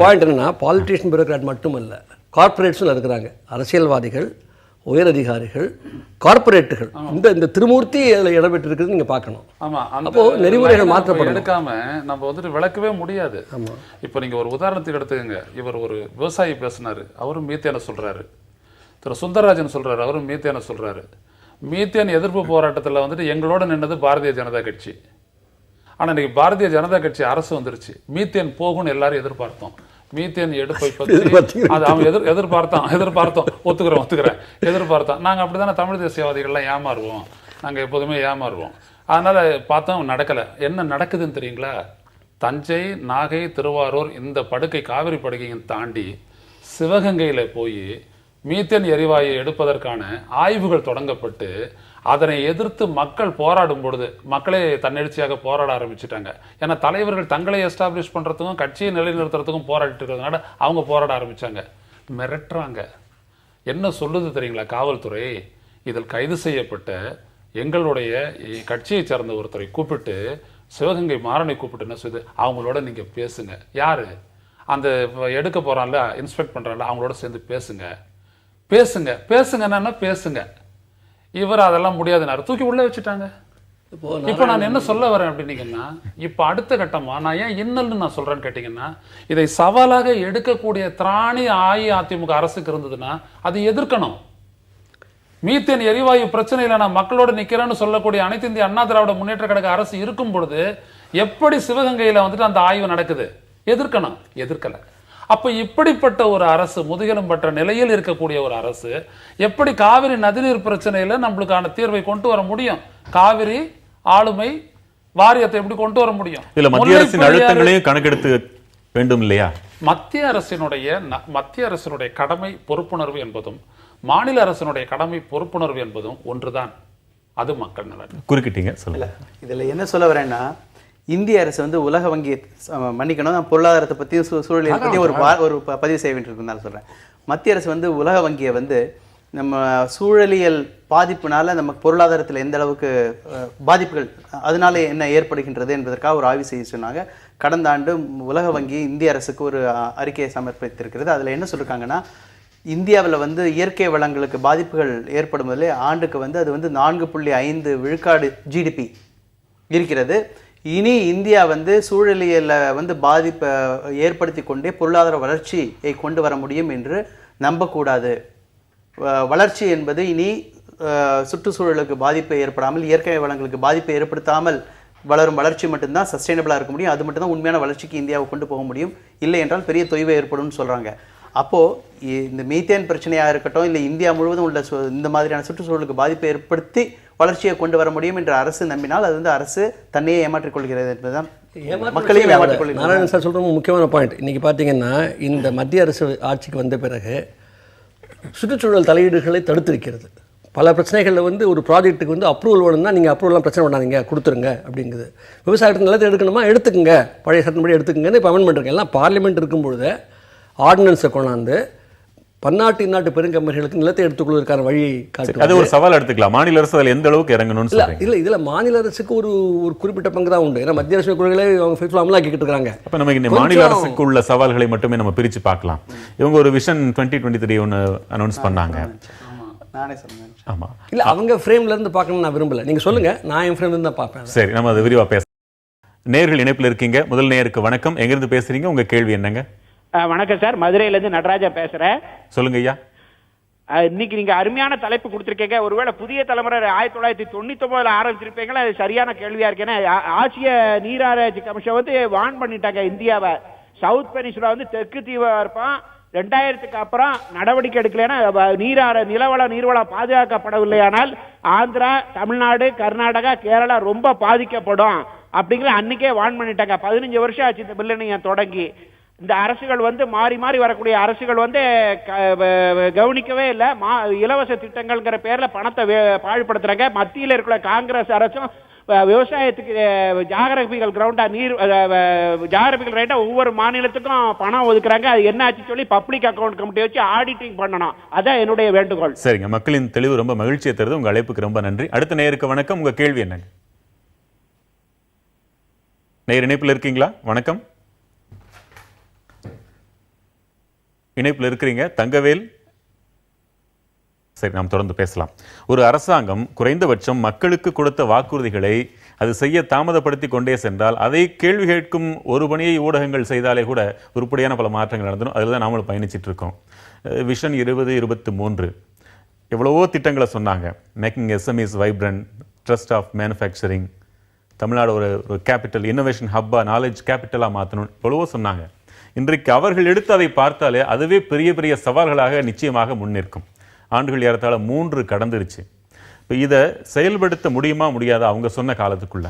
பாயிண்ட் என்னன்னா, பாலிட்டிஷியன் பியூரோக்ராட் மட்டுமல்ல, கார்பரேட்ஸில் இருக்கிறாங்க. அரசியல்வாதிகள், உயர் அதிகாரிகள், கார்பரேட்டுகள், இந்த திருமூர்த்தி அதில் இடம்பெற்றிருக்கிறது நீங்க பார்க்கணும். ஆமா, அப்போ நெறிமுறைகள் மாற்றப்படும். எடுக்காம நம்ம வந்துட்டு விளக்கவே முடியாது. இப்போ நீங்க ஒரு உதாரணத்துக்கு எடுத்துக்கங்க. இவர் ஒரு விவசாயி பேசினாரு, அவரும் மீத்தேனை சொல்றாரு. திரு சுந்தரராஜன் சொல்றாரு, அவரும் மீத்தேனை சொல்றாரு. மீத்தேன் எதிர்ப்பு போராட்டத்தில் வந்துட்டு எங்களோட நின்னது பாரதிய ஜனதா கட்சி. ஆனால் இன்னைக்கு பாரதிய ஜனதா கட்சி அரசு வந்துருச்சு. மீத்தேன் போகும்னு எல்லாரும் எதிர்பார்த்தோம். மீத்தேன் எடுப்பை பற்றி அது அவன் எதிர்பார்த்தோம் ஒத்துக்கிறேன் எதிர்பார்த்தோம். நாங்கள் அப்படித்தானே தமிழ் தேசியவாதிகள்லாம் ஏமாறுவோம், நாங்கள் எப்போதுமே ஏமாறுவோம். அதனால் பார்த்தோம், நடக்கலை. என்ன நடக்குதுன்னு தெரியுங்களா? தஞ்சை, நாகை, திருவாரூர் இந்த படுக்கை, காவிரி படுக்கையும் தாண்டி சிவகங்கையில் போய் மீத்தேன் எரிவாயு எடுப்பதற்கான ஆய்வுகள் தொடங்கப்பட்டு அதனை எதிர்த்து மக்கள் போராடும் பொழுது மக்களே தன்னெழுச்சியாக போராட ஆரம்பிச்சுட்டாங்க. ஏன்னா தலைவர்கள் தங்களை எஸ்டாப்ளிஷ் பண்ணுறதுக்கும் கட்சியை நிலைநிறுத்துறதுக்கும் போராடிட்டு இருக்கிறதுனால அவங்க போராட ஆரம்பித்தாங்க. மிரட்டுறாங்க. என்ன சொல்லுது தெரியுங்களா காவல்துறை? இதில் கைது செய்யப்பட்ட எங்களுடைய கட்சியை சேர்ந்த ஒருத்தரை கூப்பிட்டு, சிவகங்கை மாறனை கூப்பிட்டு என்ன சொல்லுது, அவங்களோட நீங்கள் பேசுங்க. யார்? அந்த எடுக்க போகிறான்ல, இன்ஸ்பெக்ட் பண்ணுறான்ல, அவங்களோட சேர்ந்து பேசுங்கன்னா பேசுங்க. இவர் அதெல்லாம் முடியாதுனாரு, தூக்கி உள்ள வச்சுட்டாங்க. இப்போ நான் என்ன சொல்ல வரேன் அப்படின்னீங்கன்னா, இப்போ அடுத்த கட்டமா நான் ஏன் இன்னல்னு நான் சொல்றேன்னு கேட்டீங்கன்னா, இதை சவாலாக எடுக்கக்கூடிய திராணி அஇஅதிமுக அரசுக்கு இருந்ததுன்னா அது எதிர்க்கணும். மீத்தேன் எரிவாயு பிரச்சனையில நான் மக்களோட நிக்கிறேன்னு சொல்லக்கூடிய அனைத்து இந்திய அண்ணா திராவிட முன்னேற்ற கழக அரசு இருக்கும் பொழுது எப்படி சிவகங்கையில வந்துட்டு அந்த ஆய்வு நடக்குது? எதிர்க்கணும். எதிர்க்கல. அப்ப இப்படிப்பட்ட ஒரு அரசு, முதுகெலும் பற்ற நிலையில் இருக்கக்கூடிய ஒரு அரசு எப்படி காவிரி நதிநீர் பிரச்சனையில நம்மளுக்கான தீர்வை கொண்டு வர முடியும்? காவிரி ஆளுமை வாரியத்தை எப்படி கொண்டு வர முடியும்? இல்ல, மத்திய அரசின் அழுத்தங்களையும் கணக்கெடுத்து வேண்டும் இல்லையா? மத்திய அரசினுடைய கடமை பொறுப்புணர்வு என்பதும் மாநில அரசினுடைய கடமை பொறுப்புணர்வு என்பதும் ஒன்றுதான். அது மக்கள் நலன். குறுக்கிட்டீங்க, சொல்லுங்க. இதுல என்ன சொல்ல வரேன்னா, இந்திய அரசு வந்து உலக வங்கி மன்னிக்கணும், நான் பொருளாதாரத்தை பற்றியும் சூழலை பற்றியும் ஒரு பதிவு செய்ய வேண்டியிருக்குன்னு சொல்கிறேன். மத்திய அரசு வந்து உலக வங்கியை வந்து நம்ம சூழலியல் பாதிப்புனால நம்ம பொருளாதாரத்தில் எந்த அளவுக்கு பாதிப்புகள் அதனால என்ன ஏற்படுகின்றது என்பதற்காக ஒரு ஆய்வு செய்ய சொன்னாங்க. கடந்த ஆண்டு உலக வங்கி இந்திய அரசுக்கு ஒரு அறிக்கையை சமர்ப்பித்திருக்கிறது. அதில் என்ன சொல்லியிருக்காங்கன்னா, இந்தியாவில் வந்து இயற்கை வளங்களுக்கு பாதிப்புகள் ஏற்படும் போது ஆண்டுக்கு வந்து அது வந்து 4.5 விழுக்காடு ஜிடிபி இருக்கிறது. இனி இந்தியா வந்து சூழலியலை வந்து பாதிப்பை ஏற்படுத்தி கொண்டே பொருளாதார வளர்ச்சியை கொண்டு வர முடியும் என்று நம்பக்கூடாது. வளர்ச்சி என்பது இனி சுற்றுச்சூழலுக்கு பாதிப்பை ஏற்படாமல், இயற்கை வளங்களுக்கு பாதிப்பை ஏற்படுத்தாமல் வளரும் வளர்ச்சி மட்டும்தான் சஸ்டைனபிளாக இருக்க முடியும். அது மட்டும்தான் உண்மையான வளர்ச்சிக்கு இந்தியாவை கொண்டு போக முடியும். இல்லை என்றால் பெரிய தொய்வு ஏற்படும் சொல்கிறாங்க. அப்போது இந்த மீத்தேன் பிரச்சனையாக இருக்கட்டும், இல்லை இந்தியா முழுவதும் உள்ள இந்த மாதிரியான சுற்றுச்சூழலுக்கு பாதிப்பை ஏற்படுத்தி வளர்ச்சியை கொண்டு வர முடியும் என்ற அரசு நம்பினால் அது வந்து அரசு தன்னையே ஏமாற்றிக் கொள்கிறது என்பதுதான், மக்களையும் ஏமாற்றிக் கொள்கிறது. நாராயணன் சார் சொல்கிற முக்கியமான பாயிண்ட். இன்றைக்கி பார்த்தீங்கன்னா, இந்த மத்திய அரசு ஆட்சிக்கு வந்த பிறகு சுற்றுச்சூழல் தலையீடுகளை தடுத்திருக்கிறது. பல பிரச்சனைகளில் வந்து ஒரு ப்ராஜெக்ட்டுக்கு வந்து அப்ரூவல் வேணும்னா நீங்கள் அப்ரூவல்லாம் பிரச்சனை பண்ணாதீங்க, கொடுத்துருங்க அப்படிங்குது. விவசாயத்துக்கு நிலத்தை எடுக்கணுமா, எடுத்துக்கங்க, பழைய சட்டப்படி எடுத்துக்கங்கன்னு இப்போ அமெண்ட்மெண்ட் இருக்கு. எல்லாம் பார்லிமெண்ட் இருக்கும்பொழுது ஆர்டினன்ஸை கொண்டாந்து பன்னாட்டு இந்நாட்டு பெருங்கம்பெனிகளுக்கு நிலத்தை எடுத்துக்கொள்வதற்கான வழியை காட்டுவது. அது ஒரு சவால் எடுத்துக்கலாம். மாநில அரசு அதில் எந்த அளவுக்கு இறங்கணும்னு சொல்றீங்க? இல்லை, இதில் மாநில அரசுக்கு ஒரு குறிப்பிட்ட பங்கு தான் உண்டு. ஏன்னா மத்திய அரசு கொள்கைகளை அவங்க ஃபுல்லாக அமலாக்கிட்டு இருக்காங்க. அப்போ நமக்கு இந்த மாநில அரசுக்கு உள்ள சவால்களை மட்டுமே நம்ம பிரித்து பார்க்கலாம். இவங்க ஒரு விஷன் 2023 ஒன்று அனௌன்ஸ் பண்ணாங்க. நானே சொல்லுங்க. ஆமா, இல்லை அவங்க ஃப்ரேம்ல இருந்து பார்க்கணும்னு நான் விரும்பல. நீங்க சொல்லுங்க, நான் என் ஃப்ரேம்ல இருந்து தான் பார்ப்பேன். சரி, நம்ம அதை விரிவாக பேச. நேர்கள் இணைப்பில் இருக்கீங்க. முதல் நேருக்கு வணக்கம். எங்கிருந்து பேசுறீங்க? உங்க கேள்வி என்னங்க? வணக்கம் சார், மதுரையிலேருந்து நடராஜா பேசுறேன். சொல்லுங்க ஐயா. இன்னைக்கு நீங்க அருமையான தலைப்பு கொடுத்துருக்கீங்க. ஒருவேளை புதிய தலைமுறை 1999 ஆரம்பிச்சிருப்பீங்களா? அது சரியான கேள்வியா இருக்கு. ஏன்னா ஆசிய நீராராய்ச்சி கமிஷன் வந்து வான் பண்ணிட்டாங்க இந்தியாவை. சவுத் பெனிசுலா வந்து தெற்கு தீவா இருப்பான். 2000க்கு அப்புறம் நடவடிக்கை எடுக்கலைன்னா நிலவள நீர்வளம் பாதுகாக்கப்படவில்லையானால் ஆந்திரா, தமிழ்நாடு, கர்நாடகா, கேரளா ரொம்ப பாதிக்கப்படும் அப்படிங்கிற அன்னைக்கே வான் பண்ணிட்டாங்க. 15 வருஷம் ஆச்சு இந்த மில்லனியம் தொடங்கி. இந்த அரசுகள் வந்து மாறி மாறி வரக்கூடிய அரசுகள் வந்து கவனிக்கவே இல்லை. இலவச திட்டங்கள்ங்கிற பேர்ல பணத்தை பாழ்படுத்துறாங்க. மத்தியில் இருக்கிற காங்கிரஸ் அரசும் விவசாயத்துக்கு ஜாகிரபிக்கல் கிரவுண்டா ஜாகிரபிக்கல் ரைட்டா ஒவ்வொரு மாநிலத்துக்கும் பணம் ஒதுக்குறாங்க. அது என்ன ஆச்சு சொல்லி பப்ளிக் அக்கௌண்ட் கமிட்டி வச்சு ஆடிட்டிங் பண்ணணும். அதான் என்னுடைய வேண்டுகோள். சரிங்க, மக்களின் தெளிவு ரொம்ப மகிழ்ச்சியை தருது. உங்க அழைப்புக்கு ரொம்ப நன்றி. அடுத்த நேருக்கு வணக்கம். உங்க கேள்வி என்னங்க? நேர் இணைப்பில் இருக்கீங்களா? வணக்கம். இணைப்பில் இருக்கிறீங்க தங்கவேல். சரி, நாம் தொடர்ந்து பேசலாம். ஒரு அரசாங்கம் குறைந்தபட்சம் மக்களுக்கு கொடுத்த வாக்குறுதிகளை அது செய்ய தாமதப்படுத்தி கொண்டே சென்றால் அதை கேள்வி கேட்கும் ஒரு பணியை ஊடகங்கள் செய்தாலே கூட உருப்படியான பல மாற்றங்கள் நடந்துடும். அதில் தான் நாமளும் பயணிச்சுட்டு இருக்கோம். விஷன் 2023 எவ்வளவோ திட்டங்களை சொன்னாங்க. Making SMEs vibrant, trust of manufacturing, Tamil Nadu ஒரு கேபிட்டல், இன்னோவேஷன் ஹப்பா, நாலேஜ் கேபிட்டலாக மாற்றணும், எவ்வளவோ சொன்னாங்க. இன்றைக்கு அவர்கள் எடுத்து அதை பார்த்தாலே அதுவே பெரிய பெரிய சவால்களாக நிச்சயமாக முன்னிற்கும். ஆண்டுகள் ஏறத்தாழ 3 கடந்துருச்சு. இப்போ இதை செயல்படுத்த முடியுமா முடியாதா அவங்க சொன்ன காலத்துக்குள்ள?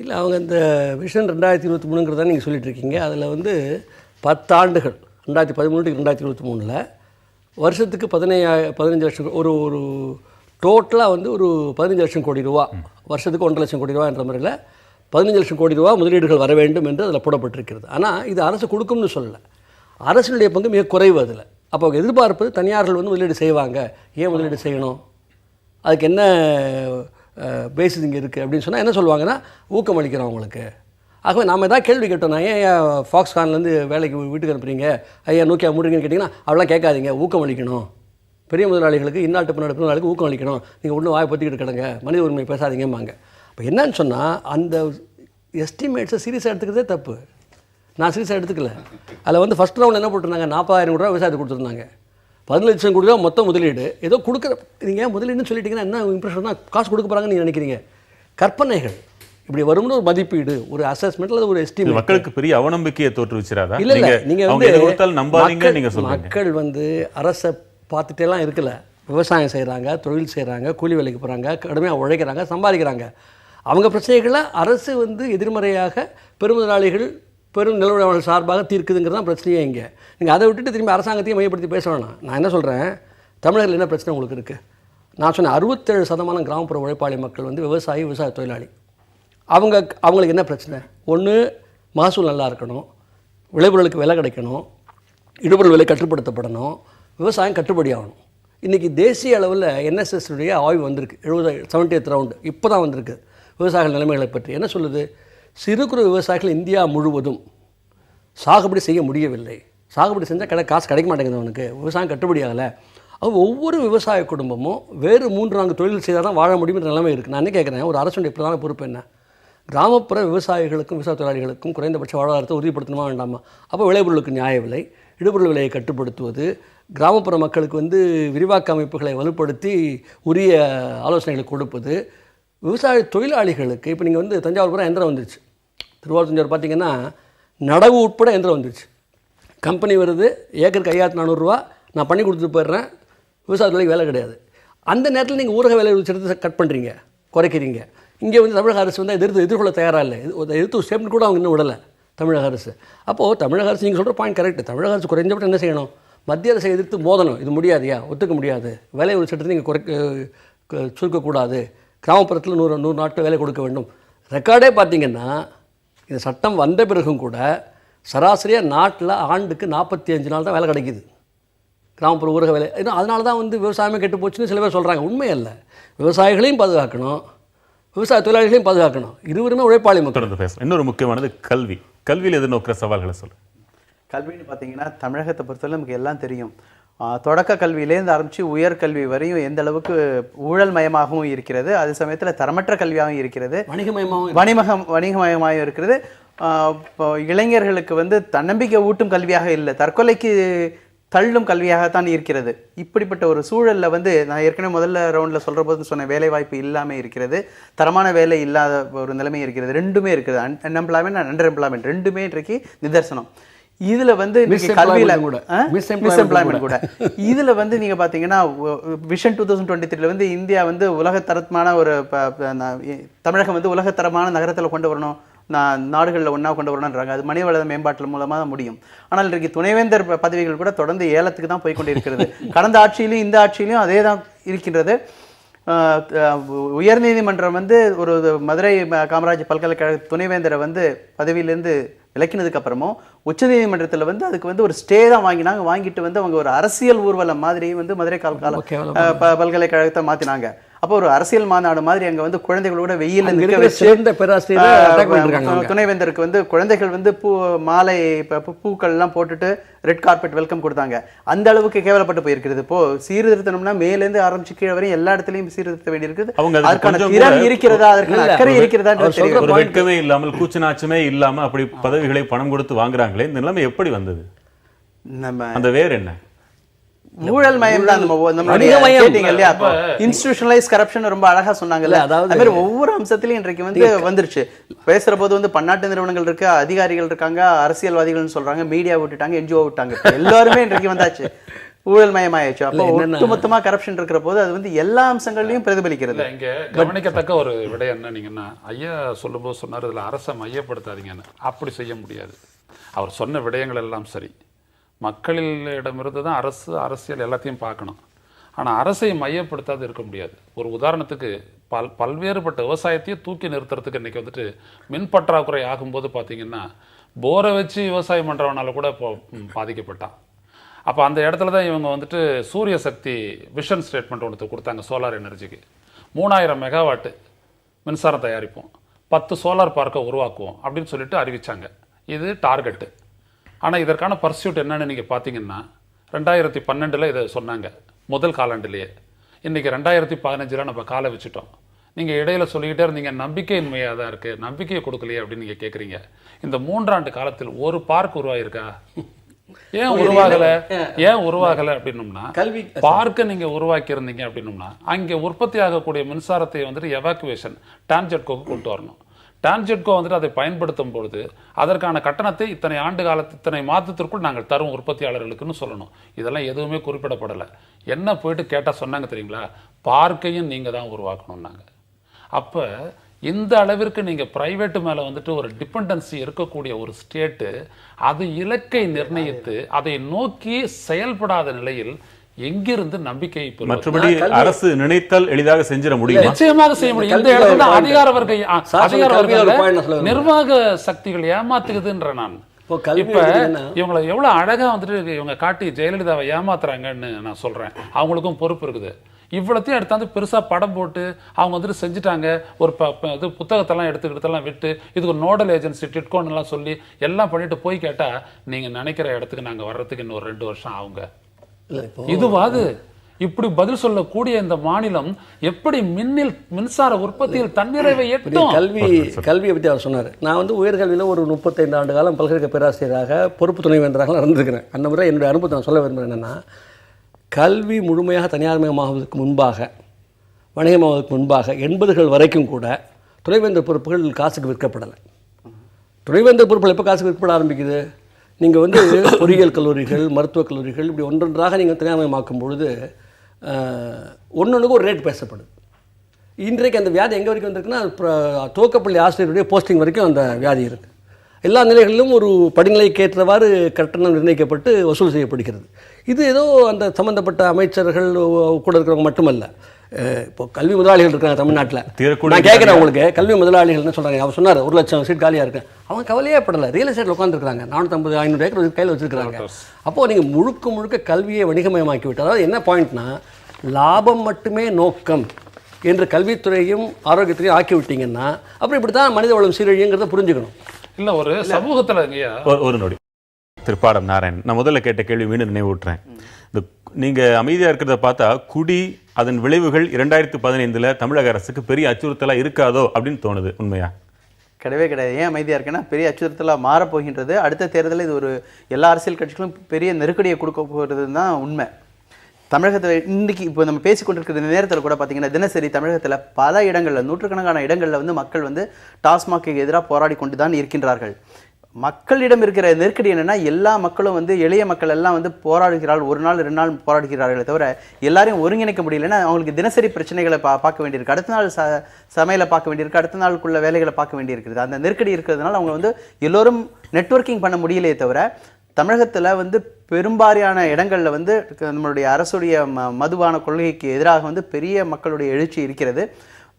இல்லை, அவங்க இந்த விஷன் 2023ங்கிறத நீங்கள் சொல்லிட்டு இருக்கீங்க. அதில் வந்து 10 ஆண்டுகள் 2013 to 2023 வருஷத்துக்கு 15 லட்சம் ஒரு டோட்டலாக வந்து ஒரு 15 லட்சம் கோடி ரூபா, வருஷத்துக்கு 1.5 லட்சம் கோடி ரூபா என்ற முறையில் 15 லட்சம் கோடி ரூபா முதலீடுகள் வர வேண்டும் என்று அதில் போடப்பட்டிருக்கிறது. ஆனால் இது அரசு கொடுக்கும்னு சொல்லலை. அரசினுடைய பங்கு மிக குறைவு அதில். அப்போ அவங்க எதிர்பார்ப்பது தனியார்கள் வந்து முதலீடு செய்வாங்க. ஏன் முதலீடு செய்யணும்? அதுக்கு என்ன பேசிஸ் இங்கே இருக்குது அப்படின்னு சொன்னால் என்ன சொல்லுவாங்கன்னா ஊக்கம் அளிக்கிறோம் அவங்களுக்கு. ஆகவே நாம் எதாவது கேள்வி கேட்டோம். நான் ஏன் ஃபாக்ஸ்கான்லேருந்து வேலைக்கு வீட்டுக்கு அனுப்புறீங்க, ஐயா நோக்கியா மூடுறீங்கன்னு கேட்டிங்கன்னா அவெல்லாம் கேட்காதீங்க, ஊக்கம் அளிக்கணும். பெரிய முதலாளிகளுக்கு இந்நாட்டு பன்னாட்டு முதலாளிகளுக்கு ஊக்கம் அளிக்கணும். நீங்கள் ஒன்றும் வாய் பற்றிக்கிட்டு கிடங்க, மனித உரிமை பேசாதீங்கம்பாங்க. இப்போ என்னன்னு சொன்னால் அந்த எஸ்டிமேட்ஸை சீரியஸாக எடுத்துக்கிறதே தப்பு. நான் சீரியஸாக எடுத்துக்கல. அதில் வந்து ஃபஸ்ட் ரவுண்ட் என்ன போட்டிருந்தாங்க, 40,000 கோடி ரூபா விவசாயத்துக்கு கொடுத்துருந்தாங்க. 15 லட்சம் கோடி ரூபா மொத்தம் முதலீடு. ஏதோ கொடுக்குற நீங்கள் முதலீடுன்னு சொல்லிட்டீங்கன்னா என்ன இம்ப்ரெஷன் தான் காசு கொடுக்க போகிறாங்கன்னு நீங்கள் நினைக்கிறீங்க? கற்பனைகள். இப்படி வரும்னு ஒரு மதிப்பீடு, ஒரு அசஸ்மெண்ட் அல்லது ஒரு எஸ்டிமேட் மக்களுக்கு பெரிய அவநம்பிக்கையை தோற்றுவிச்சிராதா? இல்லை இல்லை, நீங்கள் வந்து மக்கள் வந்து அரசை பார்த்துட்டேலாம் இருக்கல. விவசாயம் செய்கிறாங்க, தொழில் செய்கிறாங்க, கூலி வேலைக்கு போகிறாங்க, கடுமையாக உழைக்கிறாங்க, சம்பாதிக்கிறாங்க. அவங்க பிரச்சனைகளை அரசு வந்து எதிர்மறையாக பெருமுதலாளிகள் பெரும் நிலவுடையவர்கள் சார்பாக தீர்க்குதுங்கிறது தான் பிரச்சனையே. இங்கே நீங்கள் அதை விட்டுட்டு திரும்பி அரசாங்கத்தையும் மையப்படுத்தி பேச வேணாம். நான் என்ன சொல்கிறேன், தமிழகத்தில் என்ன பிரச்சனை உங்களுக்கு இருக்குது? நான் சொன்னேன் 67% கிராமப்புற உழைப்பாளி மக்கள் வந்து விவசாய தொழிலாளி. அவங்களுக்கு என்ன பிரச்சனை? ஒன்று மகசூல் நல்லா இருக்கணும், விளைபொருளுக்கு விலை கிடைக்கணும், இடுபொருள் விலை கட்டுப்படுத்தப்படணும், விவசாயம் கட்டுப்படி ஆகணும். இன்றைக்கி தேசிய அளவில் என்எஸ்எஸ்னுடைய ஆய்வு வந்திருக்கு, 70th ரவுண்டு இப்போ தான் வந்திருக்கு. விவசாயிகள் நிலைமைகளை பற்றி என்ன சொல்லுது? சிறு குறு விவசாயிகள் இந்தியா முழுவதும் சாகுபடி செய்ய முடியவில்லை. சாகுபடி செஞ்சால் காசு கிடைக்க மாட்டேங்குது, அவனுக்கு விவசாயம் கட்டுப்படி ஆகலை. அது ஒவ்வொரு விவசாய குடும்பமும் வேறு 3-4 தொழில் செய்தால் தான் வாழ முடியுன்ற நிலைமை இருக்குது. நான் என்ன கேட்குறேன், ஒரு அரசுடைய பிரதான பொறுப்பு என்ன? கிராமப்புற விவசாயிகளுக்கும் விவசாய தொழிலாளிகளுக்கும் குறைந்தபட்ச வாழ்வாதாரத்தை உறுதிப்படுத்தணுமா வேண்டாமா? அப்போ விளைபொருளுக்கு நியாய விலை, இடுபொருள் விலையை கட்டுப்படுத்துவது, கிராமப்புற மக்களுக்கு வந்து விரிவாக்க அமைப்புகளை வலுப்படுத்தி உரிய ஆலோசனைகளை கொடுப்பது, விவசாய தொழிலாளிகளுக்கு இப்போ நீங்கள் வந்து தஞ்சாவூர் பூரா எந்திரம் வந்துருச்சு. திருவாரூர் தஞ்சாவூர் பார்த்தீங்கன்னா நடவு உட்பட எந்திரம் வந்துருச்சு. கம்பெனி வருது, ஏக்கருக்கு 5400 ரூபா நான் பண்ணி கொடுத்துட்டு போயிடுறேன், விவசாய தொழிலுக்கு வேலை கிடையாது. அந்த நேரத்தில் நீங்கள் ஊரக வேலை எடுத்து கட் பண்ணுறீங்க, குறைக்கிறீங்க. இங்கே வந்து தமிழக அரசு வந்து எதிர்கொள்ள தயாராக இல்லை. எதிர்த்து ஸ்டேப்மெண்ட் கூட அவங்க இன்னும் விடலை தமிழக அரசு. அப்போது தமிழக அரசு நீங்கள் சொல்கிற பாயிண்ட் கரெக்டு. தமிழக அரசு குறைஞ்சபட்சம் என்ன செய்யணும்? மத்திய அரசை எதிர்த்து மோதணும். இது முடியாதையா, ஒத்துக்க முடியாது, வேலை ஒரு சட்டத்தை நீங்கள் சுருக்கக்கூடாது, கிராமப்புறத்தில் 100 நாட்கள் வேலை கொடுக்க வேண்டும். ரெக்கார்டே பார்த்திங்கன்னா இந்த சட்டம் வந்த பிறகும் கூட சராசரியாக நாட்டில் ஆண்டுக்கு 45 நாள் தான் வேலை கிடைக்கிது. கிராமப்புற ஊரக வேலை. ஏன்னா அதனால தான் வந்து விவசாயமே கெட்டு போச்சுன்னு சில பேர் சொல்கிறாங்க. உண்மை அல்ல. விவசாயிகளையும் பாதுகாக்கணும், விவசாய தொழிலாளிகளையும் பாதுகாக்கணும். இருவருமே உழைப்பாளி மக்கள். தொடர்ந்து பேசலாம். இன்னொரு முக்கியமானது கல்வி. கல்வியில் எதிர்நோக்கிற சவால்களை சொல்லு. கல்வின்னு பார்த்தீங்கன்னா தமிழகத்தை பொறுத்தவரை நமக்கு எல்லாம் தெரியும். தொடக்க கல்வியிலேருந்து ஆரம்பித்து உயர்கல்வி வரையும் எந்த அளவுக்கு ஊழல் மயமாகவும் இருக்கிறது, அதே சமயத்தில் தரமற்ற கல்வியாகவும் இருக்கிறது, வணிகமயமாகவும் இருக்கிறது. இளைஞர்களுக்கு வந்து தன்னம்பிக்கை ஊட்டும் கல்வியாக இல்லை, தற்கொலைக்கு தள்ளும் கல்வியாகத்தான் இருக்கிறது. இப்படிப்பட்ட ஒரு சூழலில் வந்து நான் ஏற்கனவே முதல்ல ரவுண்டில் சொல்கிற போது சொன்ன வேலை வாய்ப்பு இல்லாமல் இருக்கிறது, தரமான வேலை இல்லாத ஒரு நிலைமை இருக்கிறது. ரெண்டுமே இருக்குது. அன்எம்ப்ளாய்மெண்ட் அண்ட் அண்டர் எம்ப்ளாய்மெண்ட் ரெண்டுமே இன்றைக்கு நிதர்சனம். இதுல வந்து கல்வியில மிஸ்எம்ப்ளாய்மெண்ட் கூட இதுல வந்து நீங்க பாத்தீங்கன்னா விஷன் 2023 வந்து இந்தியா வந்து உலகத்தரமான ஒரு தமிழகம் வந்து உலகத்தரமான நகரத்துல கொண்டு வரணும், நாடுகளில் ஒன்றா கொண்டு வரணுன்றாங்க. அது மனிதவள மேம்பாட்டில் மூலமாக தான் முடியும். ஆனால் இன்றைக்கு துணைவேந்தர் பதவிகள் கூட தொடர்ந்து ஏலத்துக்கு தான் போய்கொண்டு இருக்கிறது. கடந்த ஆட்சியிலையும் இந்த ஆட்சியிலையும் அதே தான் இருக்கின்றது. உயர்நீதிமன்றம் வந்து ஒரு மதுரை காமராஜ் பல்கலைக்கழக துணைவேந்தரை வந்து பதவியிலேருந்து விலக்கினதுக்கு அப்புறமும் உச்சநீதிமன்றத்தில் வந்து அதுக்கு வந்து ஒரு ஸ்டே தான் வாங்கிட்டு வந்து அவங்க ஒரு அரசியல் ஊர்வலம் மாதிரி வந்து மதுரை பல்கலைக்கழகத்தை மாத்தினாங்க. அப்போ ஒரு அரசியல் மாநாடு மாதிரி அங்க வந்து குழந்தைகளோட வெயில நிற்க வச்சு துணைவேந்தருக்கு வந்து குழந்தைகள் வந்து மாலை பூக்கள் எல்லாம் போட்டுட்டு ரெட் கார்பெட் வெல்கம் கொடுத்தாங்க. அந்த அளவுக்கு கேவலப்பட்டு போயிருக்கிறது. இப்போ சீர்திருத்தம்னா மேலேருந்து ஆரம்பிச்சு கீழே வரையும் எல்லா இடத்துலயும் சீர்திருத்த வேண்டியிருக்குது. அதற்கான திறன் இருக்கிறதா, அதற்கான அக்கறை இருக்கிறதா வெட்கமே இல்லாமல் கூச்சநாச்சமே இல்லாம அப்படி பதவிகளை பணம் கொடுத்து வாங்குறாங்களே, இந்த நிலைமை எப்படி வந்தது? அந்த வேற என்ன? ஊழல் மயம் தான். இன்ஸ்டிடியூஷனலைஸ் கரப்ஷன் ரொம்ப அழகா சொன்னாங்கல்ல, அது மாதிரி ஒவ்வொரு அம்சத்திலையும் இன்றைக்கு வந்து வந்துருச்சு. பேசுற போது வந்து பன்னாட்டு நிறுவனங்கள் இருக்கு, அதிகாரிகள் இருக்காங்க, அரசியல்வாதிகள் சொல்றாங்க, மீடியா விட்டுட்டாங்க, என்ஜிஓ விட்டாங்க, எல்லாருமே இன்றைக்கு வந்தாச்சு, ஊழல் மயமாயிடுச்சு. அப்போ ஒட்டுமொத்தமா கரப்ஷன் இருக்கிற போது அது வந்து எல்லா அம்சங்களையும் பிரதிபலிக்கிறது. இங்க கவனிக்கத்தக்க ஒரு விடயம் என்னன்னீங்கன்னா, ஐயா சொல்லும்போது சொன்னார் இதுல அரசை மையப்படுத்தாதீங்கன்னு. அப்படி செய்ய முடியாது. அவர் சொன்ன விடயங்கள் எல்லாம் சரி, மக்களிடமிருந்து தான் அரசியல் எல்லாத்தையும் பார்க்கணும். ஆனால் அரசை மையப்படுத்தாது இருக்க முடியாது. ஒரு உதாரணத்துக்கு பல்வேறுபட்ட விவசாயத்தையும் தூக்கி நிறுத்துறதுக்கு இன்றைக்கி வந்துட்டு மின் பற்றாக்குறை ஆகும்போது பார்த்தீங்கன்னா போரை வச்சு விவசாயம் பண்ணுறவனால கூட இப்போ பாதிக்கப்பட்டான். அப்போ அந்த இடத்துல தான் இவங்க வந்துட்டு சூரிய சக்தி விஷன் ஸ்டேட்மெண்ட் ஒன்று கொடுத்தாங்க. சோலார் எனர்ஜிக்கு 3000 மெகாவாட்டு மின்சாரம் தயாரிப்போம், 10 சோலார் பார்க்கை உருவாக்குவோம் அப்படின்னு சொல்லிட்டு அறிவித்தாங்க. இது டார்கெட்டு. ஆனால் இதற்கான பர்சியூட் என்னன்னு நீங்கள் பார்த்தீங்கன்னா 2012 இதை சொன்னாங்க, முதல் காலாண்டுலேயே. இன்றைக்கி 2015 நம்ம காலை வச்சுட்டோம். நீங்கள் இடையில சொல்லிக்கிட்டே இருந்தீங்க நம்பிக்கையின்மையாக தான் இருக்குது, நம்பிக்கையை கொடுக்கலையே அப்படின்னு நீங்கள் கேட்குறீங்க. இந்த 3 ஆண்டு காலத்தில் ஒரு பார்க் உருவாயிருக்கா? ஏன் உருவாகலை அப்படின்னோம்னா, பார்க்க நீங்கள் உருவாக்கி இருந்தீங்க அப்படின்னோம்னா அங்கே உற்பத்தி ஆகக்கூடிய மின்சாரத்தை வந்துட்டு எவாக்குவேஷன் டான்ஜெட்கோக்கு கொண்டு வரணும். டான்ஜெட்கோ வந்துட்டு அதை பயன்படுத்தும் பொழுது அதற்கான கட்டணத்தை இத்தனை ஆண்டு காலத்து இத்தனை மாதத்திற்குள் நாங்கள் தரும் உற்பத்தியாளர்களுக்குன்னு சொல்லணும். இதெல்லாம் எதுவுமே குறிப்பிடப்படலை. என்ன போயிட்டு கேட்டால் சொன்னாங்க தெரியுங்களா, பார்க்கையும் நீங்கள் தான் உருவாக்கணும்னாங்க. அப்போ இந்த அளவிற்கு நீங்கள் ப்ரைவேட்டு மேலே வந்துட்டு ஒரு டிபெண்டன்சி இருக்கக்கூடிய ஒரு ஸ்டேட்டு அது இலக்கை நிர்ணயித்து அதை நோக்கி செயல்படாத நிலையில் எங்கிருந்து நம்பிக்கை? மற்றபடி அரசு நினைத்தால் எளிதாக செஞ்சிட முடியும், நிச்சயமாக செய்ய முடியும். இந்த இடத்துல அதிகார வர்க்க நிர்வாக சக்திகள் ஏமாத்துக்குதுன்ற நான் இப்ப இவங்களை எவ்வளவு அழகா வந்துட்டு இவங்க காட்டி ஜெயலலிதாவை ஏமாத்துறாங்கன்னு நான் சொல்றேன். அவங்களுக்கும் பொறுப்பு இருக்குது. இவ்வளத்தையும் எடுத்தாந்து பெருசா படம் போட்டு அவங்க வந்துட்டு செஞ்சுட்டாங்க. ஒரு இது புத்தகத்தெல்லாம் எடுத்துக்கிட்டெல்லாம் விட்டு இதுக்கு நோடல் ஏஜென்சி டிட்கோன்னு எல்லாம் சொல்லி எல்லாம் பண்ணிட்டு போய் கேட்டா நீங்க நினைக்கிற இடத்துக்கு நாங்க வர்றதுக்கு இன்னும் 2 வருஷம் ஆகுங்க. இதுவாது இப்படி பதில் சொல்லக்கூடிய இந்த மாநிலம் எப்படி மின்சார உற்பத்தியில் தன்னிறைவை எட்டும்? கல்வியை பற்றி அவர் சொன்னார். நான் வந்து உயர்கல்வியில் ஒரு 35 ஆண்டு காலம் பல்கலைக்கழக பேராசிரியராக பொறுப்பு துணைவேந்தராக இருந்திருக்கிறேன். அந்த முறை என்னுடைய அனுபவத்தை நான் சொல்ல விரும்புகிறேன். என்னென்னா, கல்வி முழுமையாக தனியார்மயமாவதற்கு முன்பாக, வணிகமாவதற்கு முன்பாக 80கள் வரைக்கும் கூட துணைவேந்தர் பொறுப்புகள் காசுக்கு விற்கப்படலை. துணைவேந்தர் பொறுப்புகள் எப்போ காசுக்கு விற்கப்பட ஆரம்பிக்குது? நீங்கள் வந்து பொறியியல் கல்லூரிகள், மருத்துவக் கல்லூரிகள் இப்படி ஒன்றொன்றாக நீங்கள் தனியார்மயமாக்கும் பொழுது ஒன்றொன்றுக்கு ஒரு ரேட் பேசப்படுது. இன்றைக்கு அந்த வியாதி எங்கே வரைக்கும் வந்திருக்குன்னா, துவக்கப்பள்ளி ஆசிரியருடைய போஸ்டிங் வரைக்கும் அந்த வியாதி இருக்குது. எல்லா நிலைகளிலும் ஒரு படிநிலைக்கு ஏற்றவாறு கட்டணம் நிர்ணயிக்கப்பட்டு வசூல் செய்யப்படுகிறது. இது ஏதோ அந்த சம்மந்தப்பட்ட அமைச்சர்கள் கூட இருக்கிறவங்க மட்டுமல்ல, இப்போ கல்வி முதலாளிகள் இருக்காங்க தமிழ்நாட்டில். தீரக்கூடிய நான் கேட்குறேன் உங்களுக்கு, கல்வி முதலாளிகள்னு சொல்கிறாங்க. அவர் சொன்னார் 1 லட்சம் சீட் காலியாக இருக்கு. அவங்க கவலையே படலை. ரியல் எஸ்டேட்டில் உட்காந்துருக்காங்க. 450-500 ஏக்கர் கையில் வச்சுருக்காங்க. அப்போது நீங்கள் முழுக்க கல்வியை வணிகமயமாக்கி விட்டு, அதாவது என்ன பாயிண்ட்னா லாபம் மட்டுமே நோக்கம் என்று கல்வித்துறையும் ஆரோக்கியத்துறையும் ஆக்கி விட்டீங்கன்னா அப்புறம் இப்படி தான் மனித வளம் சீரழிங்கிறத புரிஞ்சுக்கணும். இல்லை ஒரு சமூகத்தில் ஒரு நொடி திருப்பாடம் நாராயணன், நான் முதல்ல கேட்ட கேள்வி மீண்டும் நினைவூட்டுறேன். இந்த நீங்கள் அமைதியாக இருக்கிறத பார்த்தா குடி அதன் விளைவுகள் 2015 தமிழக அரசுக்கு பெரிய அச்சுறுத்தலாக இருக்காதோ அப்படின்னு தோணுது. உண்மையா? கிடையவே கிடையாது. ஏன் அமைதியாக இருக்குன்னா பெரிய அச்சுறுத்தலாக மாறப்போகின்றது. அடுத்த தேர்தலில் இது ஒரு எல்லா அரசியல் கட்சிகளும் பெரிய நெருக்கடியை கொடுக்க போகிறது தான் உண்மை. தமிழகத்தில் இன்றைக்கி இப்போ நம்ம பேசிக்கொண்டிருக்கிற நேரத்தில் கூட பார்த்தீங்கன்னா தினசரி தமிழகத்தில் பல இடங்களில் நூற்றுக்கணக்கான இடங்களில் வந்து மக்கள் வந்து டாஸ்மாக்கு எதிராக போராடி கொண்டு தான் இருக்கின்றார்கள். மக்களிடம் இருக்கிற நெருக்கடி என்னென்னா எல்லா மக்களும் வந்து எளிய மக்கள் எல்லாம் வந்து போராடுகிறார்கள். 1 நாள் 2 நாள் போராடுகிறார்களே தவிர எல்லாரையும் ஒருங்கிணைக்க முடியலன்னா அவங்களுக்கு தினசரி பிரச்சனைகளை பார்க்க வேண்டியிருக்கு. அடுத்த நாள் சமையலை பார்க்க வேண்டியிருக்கு. அடுத்த நாளுக்குள்ள வேலைகளை பார்க்க வேண்டியிருக்கிறது. அந்த நெருக்கடி இருக்கிறதுனால அவங்க வந்து எல்லோரும் நெட்வொர்க்கிங் பண்ண முடியலையே தவிர தமிழகத்தில் வந்து பெரும்பாலான இடங்களில் வந்து நம்மளுடைய அரசுடைய மதுபான கொள்கைக்கு எதிராக வந்து பெரிய மக்களுடைய எழுச்சி இருக்கிறது.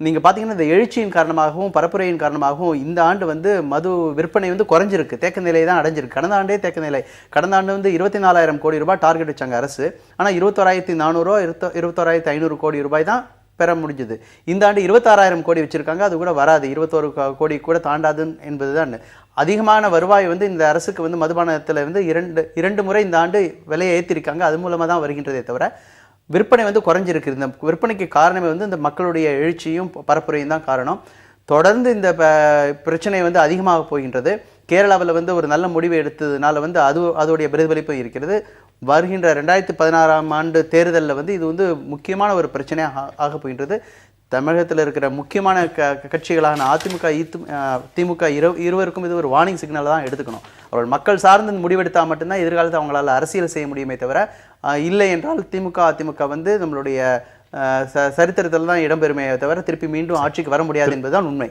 நீங்கள் பார்த்தீங்கன்னா இந்த எழுச்சியின் காரணமாகவும் பரப்புரையின் காரணமாகவும் இந்த ஆண்டு வந்து மது விற்பனை வந்து குறைஞ்சிருக்கு. தேக்க நிலையை தான் அடைஞ்சிருக்கு. கடந்த ஆண்டே தேக்க நிலை. கடந்த ஆண்டு வந்து 24,000 கோடி ரூபாய் டார்கெட் வச்சாங்க அரசு. ஆனால் 21,400 21,500 கோடி ரூபாய் தான் பெற முடிஞ்சது. இந்த ஆண்டு 26,000 கோடி வச்சுருக்காங்க. அது கூட வராது. 21 கோடி கூட தாண்டாது என்பது தான். அதிகமான வருவாய் வந்து இந்த அரசுக்கு வந்து மதுபானத்தில் வந்து இரண்டு முறை இந்த ஆண்டு விலையை ஏற்றிருக்காங்க. அது மூலமாக தான் வருகின்றதே தவிர விற்பனை வந்து குறைஞ்சிருக்கு. இந்த விற்பனைக்கு காரணமே வந்து இந்த மக்களுடைய எழுச்சியும் பரப்புரையும் தான் காரணம். தொடர்ந்து இந்த பிரச்சனை வந்து அதிகமாக போகின்றது. கேரளாவில் வந்து ஒரு நல்ல முடிவை எடுத்ததுனால வந்து அதோடைய பிரதிபலிப்பு இருக்கிறது. வருகின்ற 2016ஆம் ஆண்டு தேர்தலில் வந்து இது வந்து முக்கியமான ஒரு பிரச்சனையாக ஆக போகின்றது. தமிழகத்தில் இருக்கிற முக்கியமான கட்சிகளான அதிமுக திமுக இருவருக்கும் இது ஒரு வார்னிங் சிக்னல் தான் எடுத்துக்கணும். அவர்கள் மக்கள் சார்ந்து முடிவெடுத்தால் மட்டும்தான் எதிர்காலத்தில் அவங்களால் அரசியல் செய்ய முடியுமே தவிர இல்லை என்றால் திமுக அதிமுக வந்து நம்மளுடைய சரித்திரத்தில் தான் இடம்பெறுமே தவிர திருப்பி மீண்டும் ஆட்சிக்கு வர முடியாது என்பதுதான் உண்மை.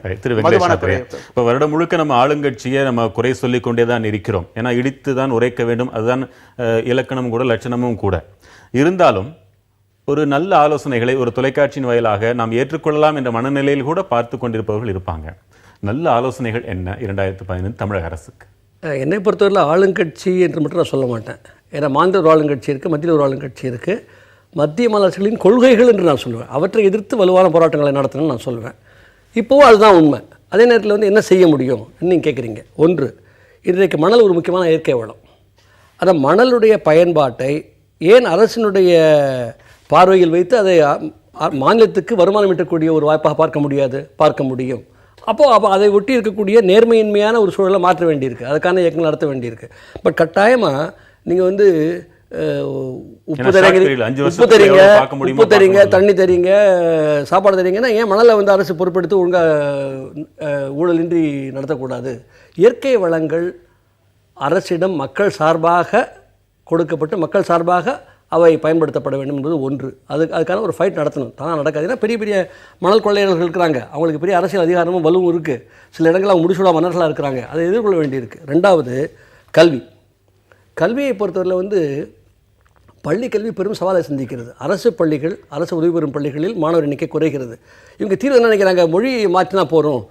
இப்போ வருடம் முழுக்க நம்ம ஆளுங்கட்சியை நம்ம குறை சொல்லிக் கொண்டே தான் இருக்கிறோம். ஏன்னா இடித்து தான் உரைக்க வேண்டும், அதுதான் இலக்கணமும் கூட லட்சணமும் கூட. இருந்தாலும் ஒரு நல்ல ஆலோசனைகளை ஒரு தொலைக்காட்சியின் வாயிலாக நாம் ஏற்றுக்கொள்ளலாம் என்ற மனநிலையில் கூட பார்த்து கொண்டிருப்பவர்கள் இருப்பாங்க. நல்ல ஆலோசனைகள் என்ன 2015 தமிழக அரசுக்கு? என்னை பொறுத்தவரையில் ஆளுங்கட்சி என்று மட்டும் நான் சொல்ல மாட்டேன். ஏன்னா மாநில ஒரு ஆளுங்கட்சி இருக்குது, மத்தியில் ஒரு ஆளுங்கட்சி இருக்குது. மத்திய மாநில அரசுகளின் கொள்கைகள் என்று நான் சொல்லுவேன். அவற்றை எதிர்த்து வலுவான போராட்டங்களை நடத்தணும்னு நான் சொல்லுவேன். இப்போவும் அதுதான் உண்மை. அதே நேரத்தில் வந்து என்ன செய்ய முடியும் நீங்கள் கேட்குறீங்க. ஒன்று, இன்றைக்கு மணல் ஒரு முக்கியமான இயற்கை வளம். அந்த மணலுடைய பயன்பாட்டை ஏன் அரசினுடைய பார்வையில் வைத்து அதை மாநிலத்துக்கு வருமானம் ஈட்டக்கூடிய ஒரு வாய்ப்பாக பார்க்க முடியும். அப்போ அதை ஒட்டி இருக்கக்கூடிய நேர்மையின்மையான ஒரு சூழலை மாற்ற வேண்டியிருக்கு. அதுக்கான இயக்கங்கள் நடத்த வேண்டியிருக்கு. பட் கட்டாயமாக நீங்கள் வந்து உப்பு தரீங்க, தண்ணி தரீங்க, சாப்பாடு தரீங்கன்னா ஏன் மணலை வந்து அரசு பொறுப்பெடுத்து ஒழுங்காக ஊழலின்றி நடத்தக்கூடாது? இயற்கை வளங்கள் அரசிடம் மக்கள் சார்பாக கொடுக்கப்பட்டு மக்கள் சார்பாக அவை பயன்படுத்தப்பட வேண்டும் என்பது ஒன்று. அதுக்கான ஒரு ஃபைட் நடத்தணும். தானே நடக்காது. ஏன்னா பெரிய பெரிய மணல் கொள்ளையர்கள் இருக்கிறாங்க. அவங்களுக்கு பெரிய அரசியல் அதிகாரமும் வலுவும் இருக்குது. சில இடங்களில் அவங்க முடிச்சுடா மன்னர்களாக இருக்கிறாங்க. அதை எதிர்கொள்ள வேண்டியிருக்கு. ரெண்டாவது, கல்வியை பொறுத்தவரையில் வந்து பள்ளி கல்வி பெரும் சவாலை சந்திக்கிறது. அரசு பள்ளிகள், அரசு உதவி பெறும் பள்ளிகளில் மாணவர் எண்ணிக்கை குறைகிறது. இவங்க தீர்வு என்ன நினைக்கிறாங்க? மொழி மாற்றினா போகிறோம்.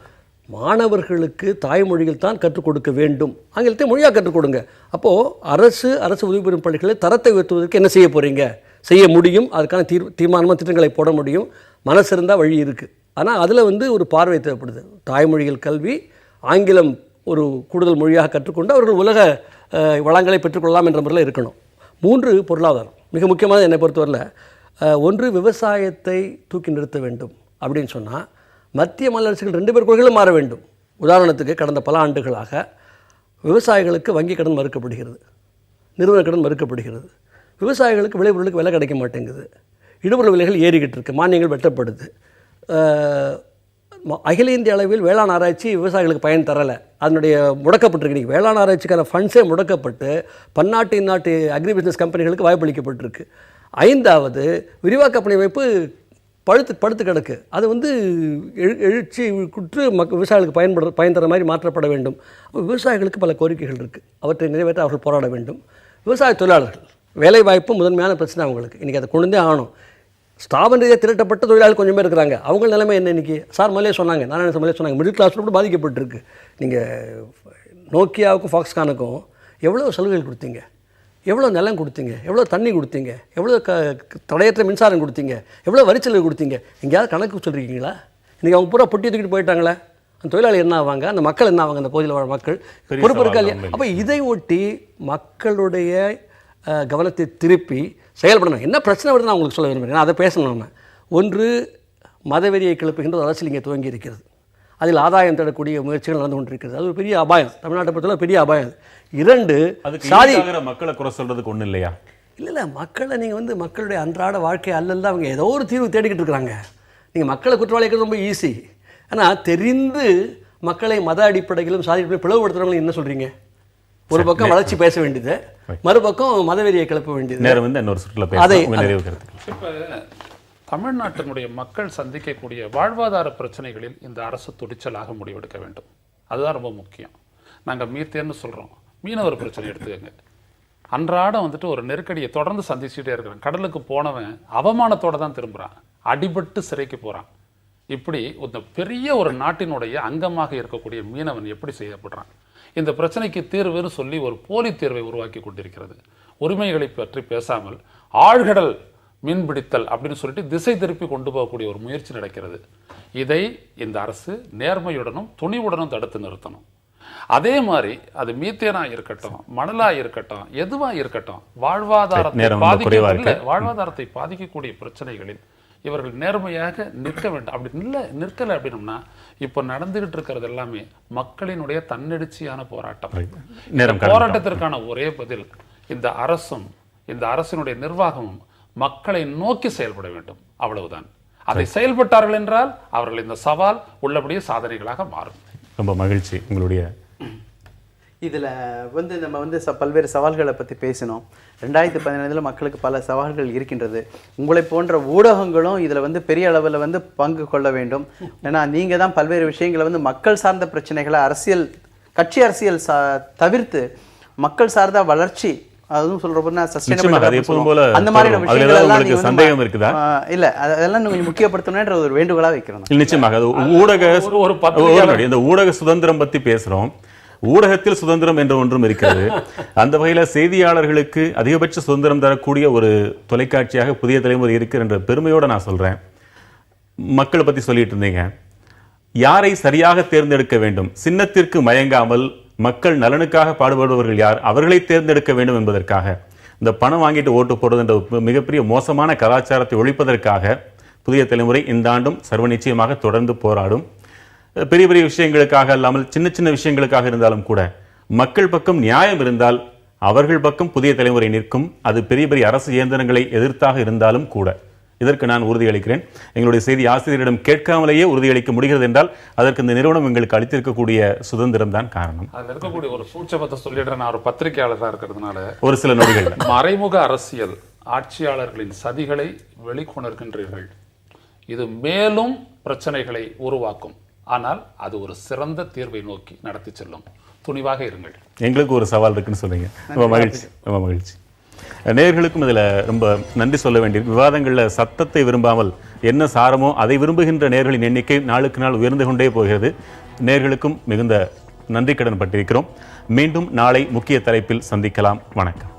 மாணவர்களுக்கு தாய்மொழிகள் தான் கற்றுக் கொடுக்க வேண்டும். ஆங்கிலத்தை மொழியாக கற்றுக் கொடுங்க. அப்போது அரசு உதவி பெறும் பள்ளிகளில் தரத்தை உயர்த்துவதற்கு என்ன செய்ய போகிறீங்க? செய்ய முடியும். அதுக்கான தீர்மானமாக திட்டங்களை போட முடியும். மனசு இருந்தால் வழி இருக்குது. ஆனால் அதில் வந்து ஒரு பார்வை தேவைப்படுது. தாய்மொழிகள் கல்வி, ஆங்கிலம் ஒரு கூடுதல் மொழியாக கற்றுக்கொண்டு அவர்கள் உலக வளங்களை பெற்றுக்கொள்ளலாம் என்ற முறையில் இருக்கணும். 3, பொருளாதாரம். மிக முக்கியமானது என்னை பொறுத்தவரையில். 1, விவசாயத்தை தூக்கி நிறுத்த வேண்டும் அப்படின்னு சொன்னால் மத்திய மாநில அரசுகள் 2 பேர் கொள்கைகளும் மாற வேண்டும். உதாரணத்துக்கு கடந்த பல ஆண்டுகளாக விவசாயிகளுக்கு வங்கி கடன் மறுக்கப்படுகிறது, நிறுவன கடன் மறுக்கப்படுகிறது. விவசாயிகளுக்கு விளைபொருளுக்கு விலை கிடைக்க மாட்டேங்குது. இடுபொருள் விலைகள் ஏறிக்கிட்டு இருக்குது. மானியங்கள் வெட்டப்படுது. அகில இந்திய அளவில் வேளாண் ஆராய்ச்சி விவசாயிகளுக்கு பயன் தரலை. அதனுடைய முடக்கப்பட்டிருக்கு. வேளாண் ஆராய்ச்சிக்கான ஃபண்ட்ஸே முடக்கப்பட்டு பன்னாட்டு இந்நாட்டு அக்ரி பிஸ்னஸ் கம்பெனிகளுக்கு வாய்ப்பளிக்கப்பட்டிருக்கு. 5வது, விரிவாக்க பணி அமைப்பு படுத்து கிடக்கு. அது வந்து எழுச்சி குற்று விவசாயிகளுக்கு பயன் தர மாதிரி மாற்றப்பட வேண்டும். விவசாயிகளுக்கு பல கோரிக்கைகள் இருக்குது. அவற்றை நிறைவேற்ற அவர்கள் போராட வேண்டும். விவசாய தொழிலாளர்கள் வேலைவாய்ப்பு முதன்மையான பிரச்சனை அவங்களுக்கு. இன்றைக்கி அதை கொண்டே ஆகணும். ஸ்தாபன ரீதியாக திரட்டப்பட்ட தொழிலாளர்கள் கொஞ்சம் பேர் இருக்கிறாங்க. அவங்க நிலைமை என்ன இன்றைக்கி? சார் முதலே சொன்னாங்க, நாராயண முதலே சொன்னாங்க, மிடில் கிளாஸ் கூட பாதிக்கப்பட்டிருக்கு. நீங்கள் நோக்கியாவுக்கும் ஃபாக்ஸ்கானுக்கும் எவ்வளோ சலுகைகள் கொடுத்தீங்க, எவ்வளோ நிலம் கொடுத்தீங்க, எவ்வளோ தண்ணி கொடுத்தீங்க, எவ்வளோ தடையற்ற மின்சாரம் கொடுத்தீங்க, எவ்வளோ வரிச்சலுகை கொடுத்தீங்க? எங்கேயாவது கணக்கு சொல்லியிருக்கீங்களா? இன்றைக்கி அவங்க பூரா பொட்டி தூக்கிட்டு போயிட்டாங்களே. அந்த தொழிலாளி என்ன ஆவாங்க, அந்த மக்கள் என்ன ஆவாங்க, அந்த பகுதியில் வாழ மக்கள் பொறுப்பு இருக்கா இல்லையா? அப்போ இதை ஒட்டி மக்களுடைய கவனத்தை திருப்பி செயல்படணும். என்ன பிரச்சனை வருது நான் உங்களுக்கு சொல்ல விரும்புகிறேன், அதை பேசணும். நம்ம ஒன்று, மதவெறியை கிளப்புகின்ற ஒரு அரசியல் இங்கே துவங்கி இருக்கிறது. அதில் ஆதாயம் தேடக்கூடிய முயற்சிகள் நடந்து கொண்டிருக்கிறது. அது ஒரு பெரிய அபாயம், தமிழ்நாட்டை பொறுத்தவரை பெரிய அபாயம். 2, சாதி மக்களை குறை சொல்றதுக்கு ஒன்றும் இல்லையா? இல்லை, மக்களை நீங்கள் வந்து மக்களுடைய அன்றாட வாழ்க்கை அல்லல்ல அவங்க ஏதோ ஒரு தீர்வு தேடிக்கிட்டு இருக்கிறாங்க. நீங்கள் மக்களை குற்றவாளிக்கிறது ரொம்ப ஈஸி. ஆனால் தெரிந்து மக்களை மத அடிப்படையிலும் சாதி அடிப்படையிலும் பிளவுபடுத்துறவங்களும் என்ன சொல்கிறீங்க? ஒரு பக்கம் வளர்ச்சி பேச வேண்டியது, மறுபக்கம் மதவெறியை கிளப்ப வேண்டியது. நேரம் வந்து இன்னொரு சுற்றுலா பேச. இப்போ தமிழ்நாட்டினுடைய மக்கள் சந்திக்கக்கூடிய வாழ்வாதார பிரச்சனைகளில் இந்த அரசு துடிச்சலாக முடிவெடுக்க வேண்டும். அதுதான் ரொம்ப முக்கியம். நாங்கள் மீத்தேன்னு சொல்கிறோம். மீனவர் பிரச்சனை எடுத்துக்கங்க. அன்றாடம் வந்துட்டு ஒரு நெருக்கடியை தொடர்ந்து சந்திச்சுட்டே இருக்கிறான். கடலுக்கு போனவன் அவமானத்தோடு தான் திரும்புகிறான், அடிபட்டு சிறைக்கு போகிறான். இப்படி இந்த பெரிய ஒரு நாட்டினுடைய அங்கமாக இருக்கக்கூடிய மீனவன் எப்படி செய்யப்படுறான்? இந்த பிரச்சனைக்கு தீர்வுன்னு சொல்லி ஒரு போலி தீர்வை உருவாக்கி கொண்டிருக்கிறது. உரிமைகளை பற்றி பேசாமல் ஆழ்கடல் மீன்பிடித்தல் அப்படின்னு சொல்லிட்டு திசை திருப்பி கொண்டு போகக்கூடிய ஒரு முயற்சி நடக்கிறது. இதை இந்த அரசு நேர்மையுடனும் துணிவுடனும் தடுத்து நிறுத்தணும். அதே மாதிரி அது மீத்தேனா இருக்கட்டும், மணலா இருக்கட்டும், எதுவா இருக்கட்டும், வாழ்வாதாரத்தை பாதிக்கக்கூடிய பிரச்சனைகளில் இவர்கள் நேர்மையாக நிற்க வேண்டும். அப்படி நிற்கலை அப்படின்னோம்னா இப்போ நடந்துகிட்டு இருக்கிறது எல்லாமே மக்களினுடைய தன்னெழுச்சியான போராட்டம். போராட்டத்திற்கான ஒரே பதில் இந்த அரசும் இந்த அரசினுடைய நிர்வாகமும் மக்களை நோக்கி செயல்பட வேண்டும், அவ்வளவுதான். அதை செயல்பட்டார்கள் என்றால் அவர்கள் இந்த சவால் உள்ளபடியே சாதனைகளாக மாறும். ரொம்ப மகிழ்ச்சி. உங்களுடைய இதில் வந்து நம்ம வந்து பல்வேறு சவால்களை பற்றி பேசினோம். 2015 மக்களுக்கு பல சவால்கள் இருக்கின்றது. உங்களை போன்ற ஊடகங்களும் இதில் வந்து பெரிய அளவில் வந்து பங்கு கொள்ள வேண்டும். ஏன்னா நீங்கள் தான் பல்வேறு விஷயங்களை வந்து மக்கள் சார்ந்த பிரச்சனைகளை கட்சி அரசியல் தவிர்த்து மக்கள் சார்ந்த வளர்ச்சி, அதுவும் சொல்றப்ப அந்த மாதிரியான விஷயங்கள் இல்ல அதெல்லாம் கொஞ்சம் முக்கியப்படுத்தணும்ன்ற ஒரு வேண்டுகோளா வைக்கிறோம். நிச்சயமாக ஊடக சுதந்திரம் பத்தி பேசுறோம். ஊடகத்தில் சுதந்திரம் என்ற ஒன்றும் இருக்கிறது. அந்த வகையில் செய்தியாளர்களுக்கு அதிகபட்ச சுதந்திரம் தரக்கூடிய ஒரு தொலைக்காட்சியாக புதிய தலைமுறை இருக்கிற என்ற பெருமையோடு நான் சொல்றேன். மக்களை பத்தி சொல்லிட்டு இருந்தீங்க. யாரை சரியாக தேர்ந்தெடுக்க வேண்டும், சின்னத்திற்கு மயங்காமல் மக்கள் நலனுக்காக பாடுபடுபவர்கள் யார், அவர்களை தேர்ந்தெடுக்க வேண்டும் என்பதற்காக இந்த பணம் வாங்கிட்டு ஓட்டு போடுறது என்ற மிகப்பெரிய மோசமான கலாச்சாரத்தை ஒழிப்பதற்காக புதிய தலைமுறை இந்த ஆண்டும் சர்வ நிச்சயமாக தொடர்ந்து போராடும். பெரிய பெரிய விஷயங்களுக்காக இல்லாமல் சின்ன சின்ன விஷயங்களுக்காக இருந்தாலும் கூட மக்கள் பக்கம் நியாயம் இருந்தால் அவர்கள் பக்கம் புதிய தலைமுறை நிற்கும். அது பெரிய பெரிய அரசு இயந்திரங்களை எதிர்த்தாக இருந்தாலும் கூட. இதற்கு நான் உறுதியளிக்கிறேன். எங்களுடைய செய்தி ஆசிரியரிடம் கேட்காமலேயே உறுதியளிக்க முடிகிறது என்றால் அதற்கு இந்த நிறுவனம் எங்களுக்கு அளித்திருக்கக்கூடிய சுதந்திரம் தான் காரணம். அதில் இருக்கக்கூடிய ஒரு சூட்சமத்தை சொல்லிடுறேன். நான் ஒரு பத்திரிகையாளராக இருக்கிறதுனால ஒரு சில நொடிகள் மறைமுக அரசியல் ஆட்சியாளர்களின் சதிகளை வெளிக்கொணர்கின்றீர்கள். இது மேலும் பிரச்சனைகளை உருவாக்கும். ஆனால் அது ஒரு சிறந்த தீர்வை நோக்கி நடத்தி செல்லும். துணிவாக இருங்கள். எங்களுக்கு ஒரு சவால் இருக்குன்னு சொல்றீங்க. ரொம்ப மகிழ்ச்சி, ரொம்ப மகிழ்ச்சி. நேயர்களுக்கும் இதில் ரொம்ப நன்றி சொல்ல வேண்டிய விவாதங்களில் சத்தத்தை விரும்பாமல் என்ன சாரமோ அதை விரும்புகின்ற நேயர்களின் எண்ணிக்கை நாளுக்கு நாள் உயர்ந்து கொண்டே போகிறது. நேயர்களுக்கும் மிகுந்த நன்றி கடன் பட்டிருக்கிறோம். மீண்டும் நாளை முக்கிய தலைப்பில் சந்திக்கலாம். வணக்கம்.